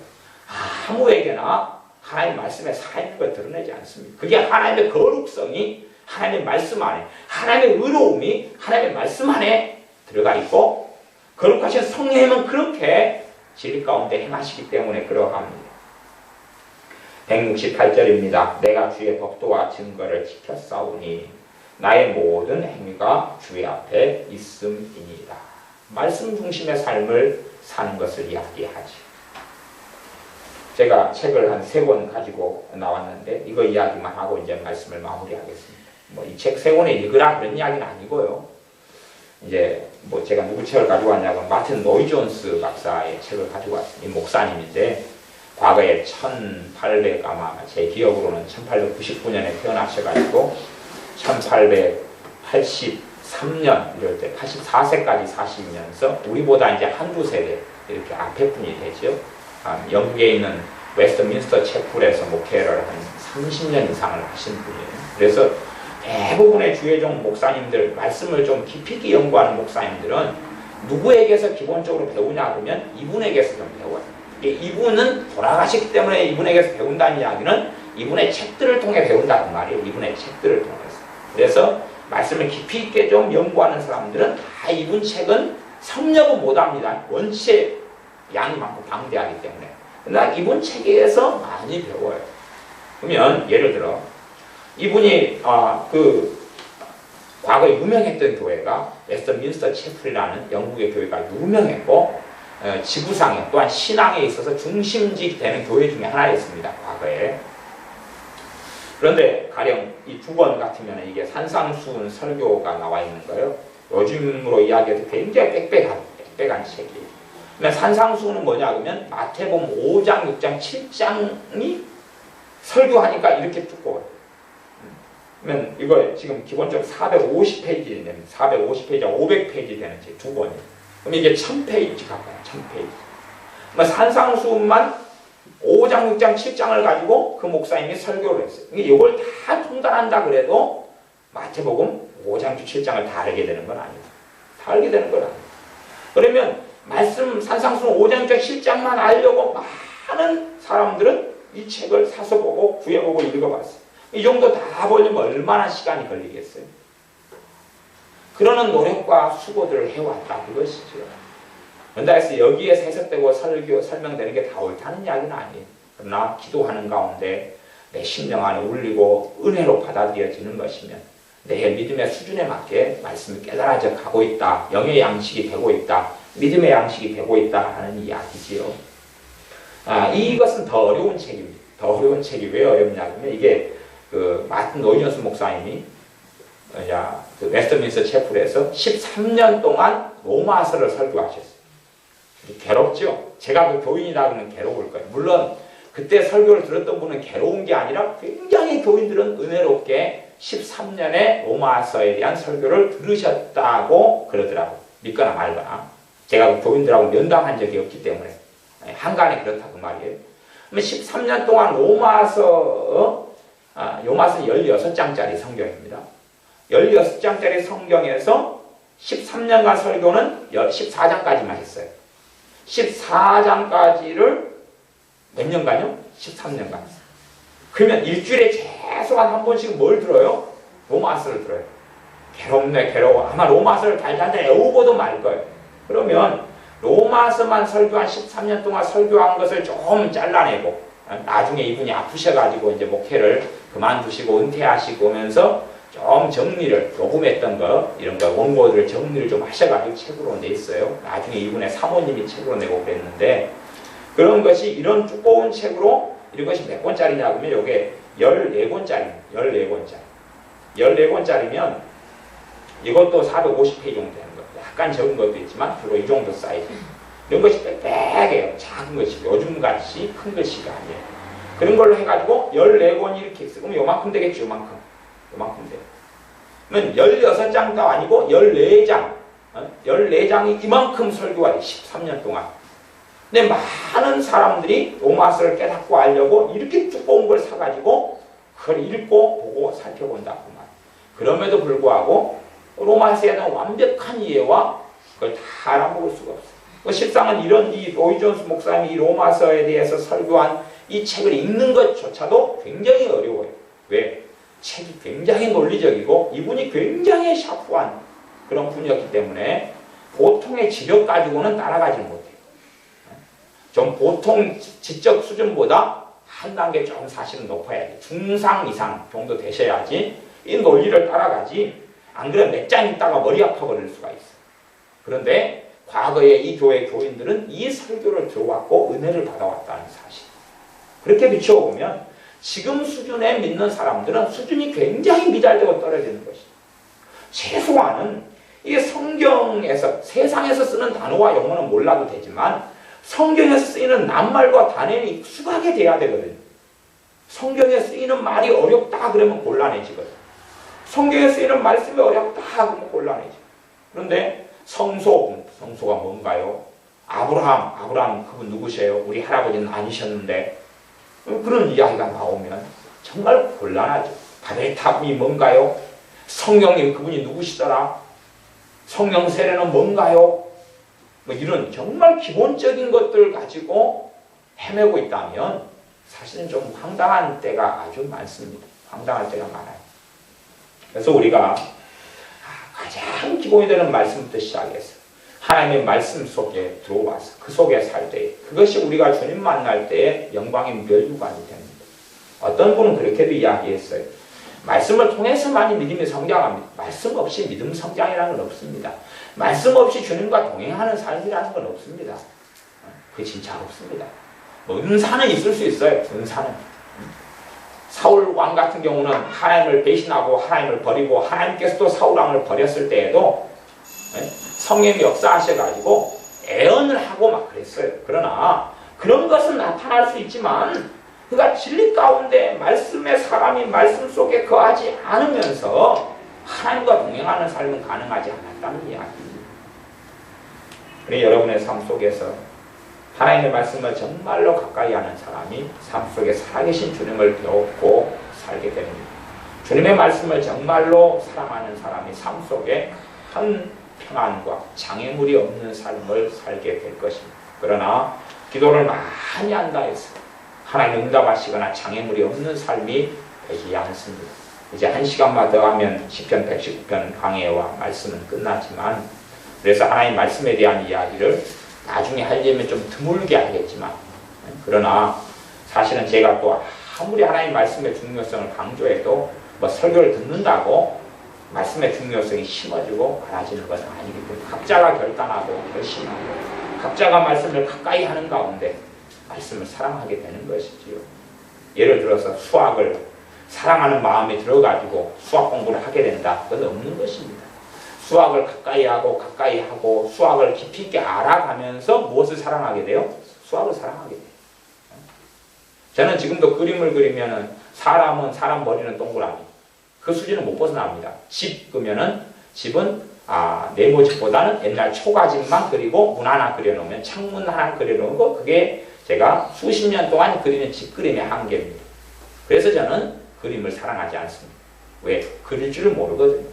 아무에게나 하나님의 말씀에 살아있는 걸 드러내지 않습니다. 그게 하나님의 거룩성이 하나님의 말씀 안에, 하나님의 의로움이 하나님의 말씀 안에 들어가 있고 거룩하신 성령님은 그렇게 진리 가운데 행하시기 때문에 그러합니다. 168절입니다. 내가 주의 법도와 증거를 지켜 싸우니 나의 모든 행위가 주의 앞에 있음이니이다. 말씀 중심의 삶을 사는 것을 이야기하지. 제가 책을 한 3권 가지고 나왔는데 이거 이야기만 하고 이제 말씀을 마무리하겠습니다. 이 책 3권을 읽으라 그런 이야기는 아니고요. 이제 제가 누구 책을 가지고 왔냐면 마틴 로이 존스 박사의 책을 가지고 왔습니다. 이 목사님인데 과거에 1800 아마 제 기억으로는 1899년에 태어나셔가지고 1883년 이럴 때 84세까지 사시면서 우리보다 이제 한두 세대 이렇게 앞에 분이 되죠. 영국에 있는 웨스트민스터 채플에서 목회를 한 30년 이상을 하신 분이에요. 그래서 대부분의 주의종 목사님들, 말씀을 좀 깊이 있게 연구하는 목사님들은 누구에게서 기본적으로 배우냐 그러면 이분에게서 좀 배워요. 이분은 돌아가시기 때문에 이분에게서 배운다는 이야기는 이분의 책들을 통해 배운다 그 말이에요. 이분의 책들을 통해서. 그래서 말씀을 깊이 있게 좀 연구하는 사람들은 다 이분 책은 섭렵은 못합니다. 원체 양이 많고 방대하기 때문에. 그러나 이분 책에서 많이 배워요. 그러면 예를 들어 이분이 과거에 유명했던 교회가 웨스트민스터 채플이라는 영국의 교회가 유명했고 지구상에 또한 신앙에 있어서 중심지 되는 교회 중에 하나였습니다. 과거에. 그런데 가령 이 2권 같으면 이게 산상수훈 설교가 나와 있는 거예요. 요즘으로 이야기해도 굉장히 빽빽한 책이에요. 그러면 산상수훈은 뭐냐 그러면 마태복음 5장, 6장, 7장이 설교하니까 이렇게 두꺼워요. 그러면 이거 지금 기본적으로 450페이지 되는 450페이지가 500페이지 되는 책 두 권이에요. 그럼 이게 1000페이지 가까워요. 1000페이지. 그러면 산상수훈만 5장, 6장, 7장을 가지고 그 목사님이 설교를 했어요. 이걸 다 통달한다 그래도 마태복음 5장, 7장을 다 알게 되는 건 아니에요. 다 알게 되는 건 아니에요. 그러면 말씀 산상수훈 5장, 6장, 7장만 알려고 많은 사람들은 이 책을 사서 보고 구해보고 읽어봤어요. 이 정도 다 보려면 얼마나 시간이 걸리겠어요? 그러는 노력과 수고들을 해왔다 그것이죠. 그런다 해서 여기에서 해석되고 설명되는 게 다 옳다는 이야기는 아니에요. 그러나 기도하는 가운데 내 심령 안에 울리고 은혜로 받아들여지는 것이면 내 믿음의 수준에 맞게 말씀이 깨달아져 가고 있다. 영의 양식이 되고 있다. 믿음의 양식이 되고 있다 하는 이야기지요. 이것은 더 어려운 책입니다. 더 어려운 책이 왜 어렵냐면 이게 그 마틴 노이전스 목사님이 그 웨스트민스터 채플에서 13년 동안 로마서를 설교하셨어요. 괴롭죠? 제가 그 교인이다 그러면 괴로울 거예요. 물론 그때 설교를 들었던 분은 괴로운 게 아니라 굉장히 교인들은 은혜롭게 13년의 로마서에 대한 설교를 들으셨다고 그러더라고요. 믿거나 말거나. 제가 그 교인들하고 면담한 적이 없기 때문에 한간에 그렇다 그 말이에요. 그러면 13년 동안 로마서 16장짜리 성경입니다. 16장짜리 성경에서 13년간 설교는 14장까지만 했어요. 14장까지를 몇 년간요? 13년간. 그러면 일주일에 최소한 한 번씩 뭘 들어요? 로마서를 들어요. 괴롭네, 괴로워. 아마 로마서를 달달달 외우고도 말 거예요. 그러면 로마서만 설교한 13년 동안 설교한 것을 좀 잘라내고 나중에 이분이 아프셔가지고 이제 목회를 그만두시고 은퇴하시고 오면서 좀 정리를 녹음했던 거 이런 거 원고들을 정리를 좀 하셔가지고 책으로 냈어요. 나중에 이분의 사모님이 책으로 내고 그랬는데 그런 것이 이런 두꺼운 책으로 이것이 몇 권짜리냐 그러면 이게 14권짜리입니다. 14권짜리. 14권짜리면 이것도 450페이지 정도 되는 거예요. 약간 적은 것도 있지만 주로 이 정도 사이즈. 이런 것이 빽빽해요. 작은 것이 요즘같이 큰 글씨가 아니에요. 그런 걸로 해가지고 14권이 이렇게 있어요. 그럼 요만큼 되겠죠. 요만큼 돼요. 그러면 16장도 아니고 14장. 14장이 이만큼 설교가 돼요. 13년 동안. 근데 많은 사람들이 로마서를 깨닫고 알려고 이렇게 두꺼운 걸 사가지고 그걸 읽고 보고 살펴본다. 그 말. 그럼에도 불구하고 로마서에 대한 완벽한 이해와 그걸 다 알아먹을 수가 없어요. 실상은 이런 이 로이존스 목사님이 이 로마서에 대해서 설교한 이 책을 읽는 것조차도 굉장히 어려워요. 왜? 책이 굉장히 논리적이고 이분이 굉장히 샤프한 그런 분이었기 때문에 보통의 지력 가지고는 따라가지 못해요. 좀 보통 지적 수준보다 한 단계 좀 사실은 높아야 돼요. 중상 이상 정도 되셔야지 이 논리를 따라가지 안 그러면 몇 장 있다가 머리 아파버릴 수가 있어요. 그런데 과거에 이 교회 교인들은 이 설교를 들어왔고 은혜를 받아왔다는 사실. 그렇게 비춰보면 지금 수준에 믿는 사람들은 수준이 굉장히 미달되고 떨어지는 것이죠. 최소한은 이게 성경에서 세상에서 쓰는 단어와 용어는 몰라도 되지만 성경에서 쓰이는 낱말과 단어에 익숙하게 돼야 되거든요. 성경에 쓰이는 말이 어렵다 그러면 곤란해지거든요. 성경에 쓰이는 말씀이 어렵다 그러면 곤란해지고. 그런데 성소가 뭔가요? 아브라함 그분 누구세요? 우리 할아버지는 아니셨는데 그런 이야기가 나오면 정말 곤란하죠. 바벨탑이 뭔가요? 성령님 그분이 누구시더라? 성령 세례는 뭔가요? 뭐 이런 정말 기본적인 것들 가지고 헤매고 있다면 사실은 좀 황당한 때가 아주 많습니다. 황당할 때가 많아요. 그래서 우리가 가장 기본이 되는 말씀부터 시작해서 하나님의 말씀 속에 들어와서 그 속에 살 때 그것이 우리가 주님 만날 때의 영광의 멸류관이 됩니다. 어떤 분은 그렇게도 이야기했어요. 말씀을 통해서만이 믿음이 성장합니다. 말씀 없이 믿음 성장이라는 건 없습니다. 말씀 없이 주님과 동행하는 삶이라는 건 없습니다. 그게 진짜 없습니다. 뭐 은사는 있을 수 있어요. 은사는. 사울 왕 같은 경우는 하나님을 배신하고 하나님을 버리고 하나님께서도 사울 왕을 버렸을 때에도 성령이 역사하셔가지고 애언을 하고 막 그랬어요. 그러나 그런 것은 나타날 수 있지만 그가 진리 가운데 말씀의 사람이 말씀 속에 거하지 않으면서 하나님과 동행하는 삶은 가능하지 않았다는 이야기입니다. 그러니 여러분의 삶 속에서 하나님의 말씀을 정말로 가까이 하는 사람이 삶 속에 살아계신 주님을 배웠고 살게 됩니다. 주님의 말씀을 정말로 사랑하는 사람이 삶 속에 큰 평안과 장애물이 없는 삶을 살게 될 것입니다. 그러나 기도를 많이 한다 해서 하나님 응답하시거나 장애물이 없는 삶이 되지 않습니다. 이제 한 시간만 더 하면 시편 119편 강해와 말씀은 끝나지만, 그래서 하나님 말씀에 대한 이야기를 나중에 하려면 좀 드물게 하겠지만, 그러나 사실은 제가 또 아무리 하나님 말씀의 중요성을 강조해도 뭐 설교를 듣는다고 말씀의 중요성이 심어지고 많아지는 것은 아니기 때문에 각자가 결단하고 결심하고 각자가 말씀을 가까이 하는 가운데 말씀을 사랑하게 되는 것이지요. 예를 들어서 수학을 사랑하는 마음이 들어가지고 수학 공부를 하게 된다. 그건 없는 것입니다. 수학을 가까이 하고 수학을 깊이 있게 알아가면서 무엇을 사랑하게 돼요? 수학을 사랑하게 돼요. 저는 지금도 그림을 그리면은 사람은 사람 머리는 동그라미. 그 수준은 못 벗어납니다. 집 그러면은 집은 네모집보다는 옛날 초가집만 그리고 문 하나 그려놓으면 창문 하나 그려놓고 그게 제가 수십 년 동안 그리는 집 그림의 한계입니다. 그래서 저는 그림을 사랑하지 않습니다. 왜? 그릴 줄을 모르거든요.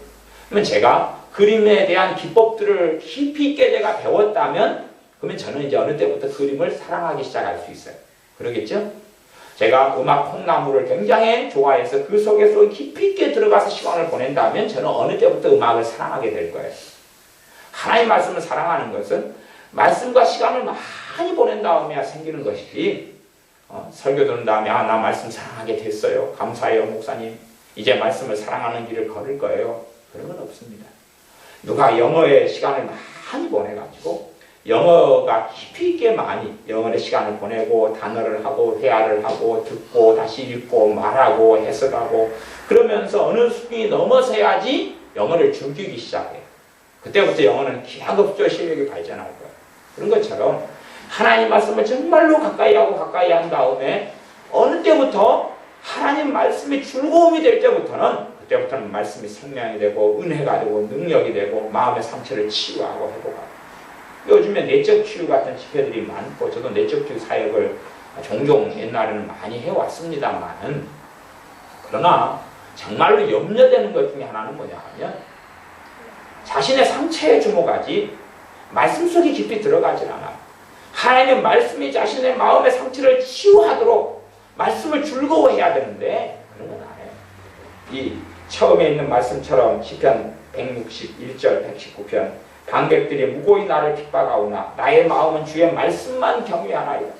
그러면 제가 그림에 대한 기법들을 깊이 있게 제가 배웠다면 그러면 저는 이제 어느 때부터 그림을 사랑하기 시작할 수 있어요. 그러겠죠? 제가 음악 콩나물을 굉장히 좋아해서 그 속에서 깊이 있게 들어가서 시간을 보낸다면 저는 어느 때부터 음악을 사랑하게 될 거예요. 하나님 말씀을 사랑하는 것은 말씀과 시간을 많이 보낸 다음에 생기는 것이지, 설교 듣는 다음에 나 말씀 사랑하게 됐어요. 감사해요 목사님. 이제 말씀을 사랑하는 길을 걸을 거예요. 그런 건 없습니다. 누가 영어의 시간을 많이 보내가지고 영어가 깊이 있게 많이 영어의 시간을 보내고 단어를 하고 회화를 하고 듣고 다시 읽고 말하고 해석하고 그러면서 어느 수준이 넘어서야지 영어를 즐기기 시작해요. 그때부터 영어는 기하급수의 실력이 발전할 거예요. 그런 것처럼 하나님 말씀을 정말로 가까이 한 다음에 어느 때부터 하나님 말씀이 즐거움이 될 그때부터는 말씀이 생명이 되고 은혜가 되고 능력이 되고 마음의 상처를 치유하고 회복하고. 요즘에 내적 치유 같은 집회들이 많고 저도 내적 치유 사역을 종종 옛날에는 많이 해왔습니다만은, 그러나 정말로 염려되는 것 중에 하나는 뭐냐 하면 자신의 상처에 주목하지 말씀 속에 깊이 들어가질 않아요. 하나님의 말씀이 자신의 마음의 상처를 치유하도록 말씀을 즐거워해야 되는데 그런 건 안 해요. 이 처음에 있는 말씀처럼 시편 161절 119편 방백들이 무고히 나를 핍박하오나 나의 마음은 주의 말씀만 경외하나이다.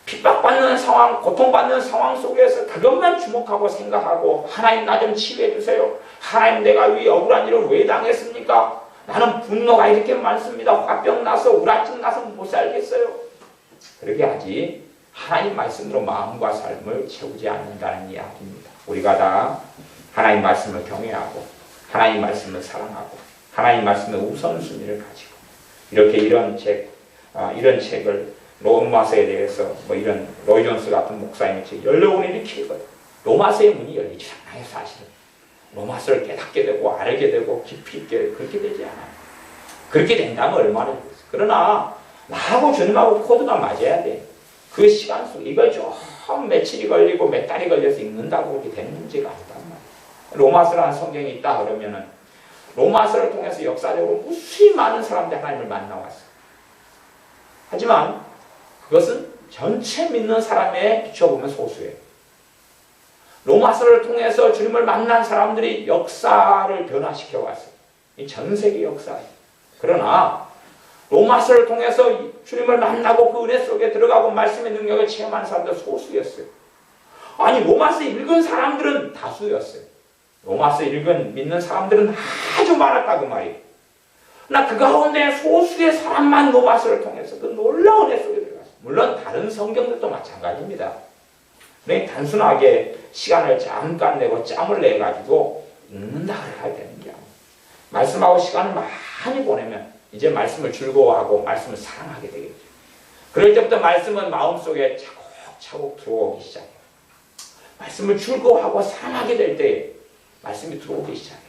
핍박받는 상황, 고통받는 상황 속에서 그것만 주목하고 생각하고 하나님 나 좀 치유해 주세요. 하나님 내가 이 억울한 일을 왜 당했습니까? 나는 분노가 이렇게 많습니다. 화병 나서 우라증 나서 못 살겠어요. 그렇게 하지 하나님 말씀으로 마음과 삶을 채우지 않는다는 이야기입니다. 우리가 다 하나님 말씀을 경외하고 하나님 말씀을 사랑하고 하나님 말씀의 우선순위를 가지고 이렇게 이런 책을 로마서에 대해서 이런 로이 존스 같은 목사님의 책 여러 권을 이렇게 읽어요. 로마서의 문이 열리지 않아요. 사실은 로마서를 깨닫게 되고 알게 되고 깊이 있게 그렇게 되지 않아요. 그렇게 된다면 얼마나 좋겠어요. 그러나 나하고 주님하고 코드가 맞아야 돼. 그 시간 속에 이걸 좀 며칠이 걸리고 몇 달이 걸려서 읽는다고 그렇게 되는 문제가 아니단 말이에요. 로마서라는 성경이 있다 그러면은 로마서를 통해서 역사적으로 무수히 많은 사람들이 하나님을 만나왔어요. 하지만 그것은 전체 믿는 사람에 비춰보면 소수예요. 로마서를 통해서 주님을 만난 사람들이 역사를 변화시켜 왔어요. 이 전 세계 역사예요. 그러나 로마서를 통해서 주님을 만나고 그 은혜 속에 들어가고 말씀의 능력을 체험한 사람들 소수였어요. 아니 로마서 읽은 사람들은 다수였어요. 로마서 읽은 믿는 사람들은 아주 많았다 그 말이에요. 그러나 그 가운데 소수의 사람만 로마서를 통해서 그 놀라운 은혜 속에 들어갔어요. 물론 다른 성경들도 마찬가지입니다. 그러니 단순하게 시간을 잠깐 내고 짬을 내가지고 읽는다 그래야 되는 게 아니에요. 말씀하고 시간을 많이 보내면 이제 말씀을 즐거워하고 말씀을 사랑하게 되겠죠. 그럴 때부터 말씀은 마음속에 차곡차곡 들어오기 시작해요. 말씀을 즐거워하고 사랑하게 될 때 말씀이 들어오기 시작해요.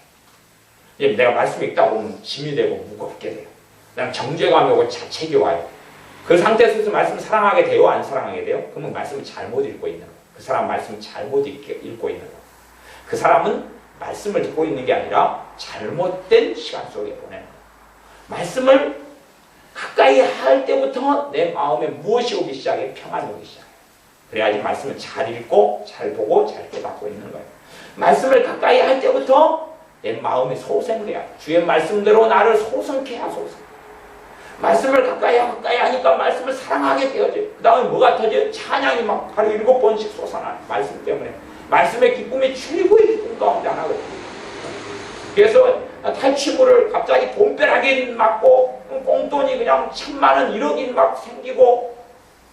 이제 내가 말씀 읽다 보면 짐이 되고 무겁게 돼요. 그냥 정죄감이 오고 자책이 와요. 그 상태에서 말씀을 사랑하게 돼요? 안 사랑하게 돼요? 그러면 말씀을 잘못 읽고 있는 거예요. 그 사람 말씀을 잘못 읽고 있는 거예요. 그 사람은 말씀을 듣고 있는 게 아니라 잘못된 시간 속에 보내는 거예요. 말씀을 가까이 할 때부터 내 마음에 무엇이 오기 시작해? 평안이 오기 시작해요. 그래야지 말씀을 잘 읽고 잘 보고 잘 깨닫고 있는 거예요. 말씀을 가까이 할 때부터 내 마음에 소생돼야 주의 말씀대로 나를 소생케 하소서. 말씀을 가까이 하니까 말씀을 사랑하게 되어져요. 그 다음에 뭐가 터져요? 찬양이 막 하루 7번씩 솟아나요. 말씀 때문에. 말씀의 기쁨이 최고의 기쁨 가운데 하나거든요. 그래서 탈취물을 갑자기 돈벼락이 맞고 꽁돈이 그냥 1000만원 1억이 막 생기고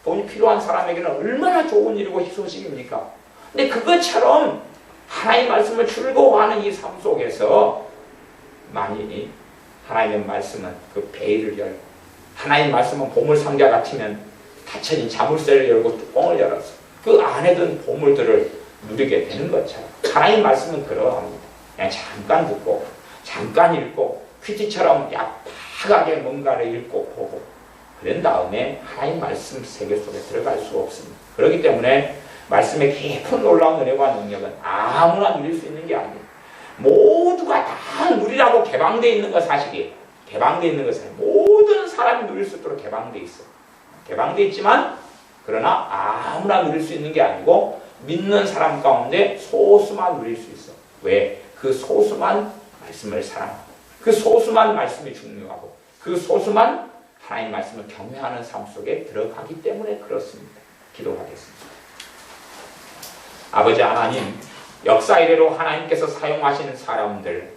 돈이 필요한 사람에게는 얼마나 좋은 일이고 희소식입니까? 근데 그것처럼 하나님의 말씀을 즐거워하는 이 삶 속에서 만일 하나님의 말씀은 그 베일을 열고 하나님의 말씀은 보물상자 같으면 닫혀진 자물쇠를 열고 뚜껑을 열어서 그 안에 든 보물들을 누리게 되는 것처럼 하나님의 말씀은 그러합니다. 그냥 잠깐 듣고 잠깐 읽고 퀴즈처럼 약하게 뭔가를 읽고 보고 그런 다음에 하나님 말씀 세계 속에 들어갈 수 없습니다. 그렇기 때문에 말씀의 깊은 놀라운 은혜와 능력은 아무나 누릴 수 있는 게 아니에요. 모두가 다 누리라고 개방되어 있는 것 사실이에요. 개방되어 있는 것은 모든 사람이 누릴 수 있도록 개방되어 있어요. 개방되어 있지만 그러나 아무나 누릴 수 있는 게 아니고 믿는 사람 가운데 소수만 누릴 수 있어. 왜? 그 소수만 말씀을 사랑하고 그 소수만 말씀이 중요하고 그 소수만 하나님 말씀을 경외하는 삶 속에 들어가기 때문에 그렇습니다. 기도하겠습니다. 아버지 하나님, 역사 이래로 하나님께서 사용하시는 사람들,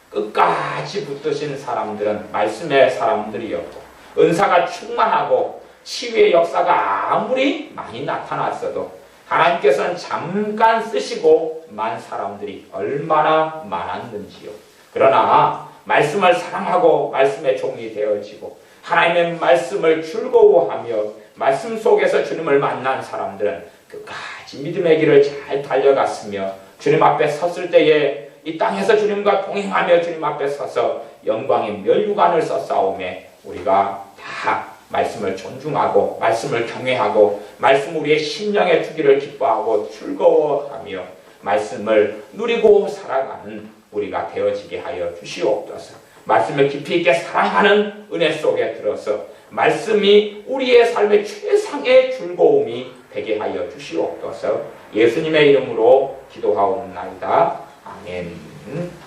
끝까지 붙드신 사람들은 말씀의 사람들이었고 은사가 충만하고 치유의 역사가 아무리 많이 나타났어도 하나님께서는 잠깐 쓰시고 만 사람들이 얼마나 많았는지요. 그러나 말씀을 사랑하고 말씀의 종이 되어지고 하나님의 말씀을 즐거워하며 말씀 속에서 주님을 만난 사람들은 끝까지 믿음의 길을 잘 달려갔으며 주님 앞에 섰을 때에 이 땅에서 주님과 동행하며 주님 앞에 서서 영광의 면류관을 써싸움에 우리가 다 말씀을 존중하고 말씀을 경외하고 말씀 우리의 심령에 주기를 기뻐하고 즐거워하며 말씀을 누리고 살아가는 우리가 되어지게 하여 주시옵소서. 말씀을 깊이 있게 사랑하는 은혜 속에 들어서 말씀이 우리의 삶의 최상의 즐거움이 되게 하여 주시옵소서. 예수님의 이름으로 기도하옵나이다. 아멘.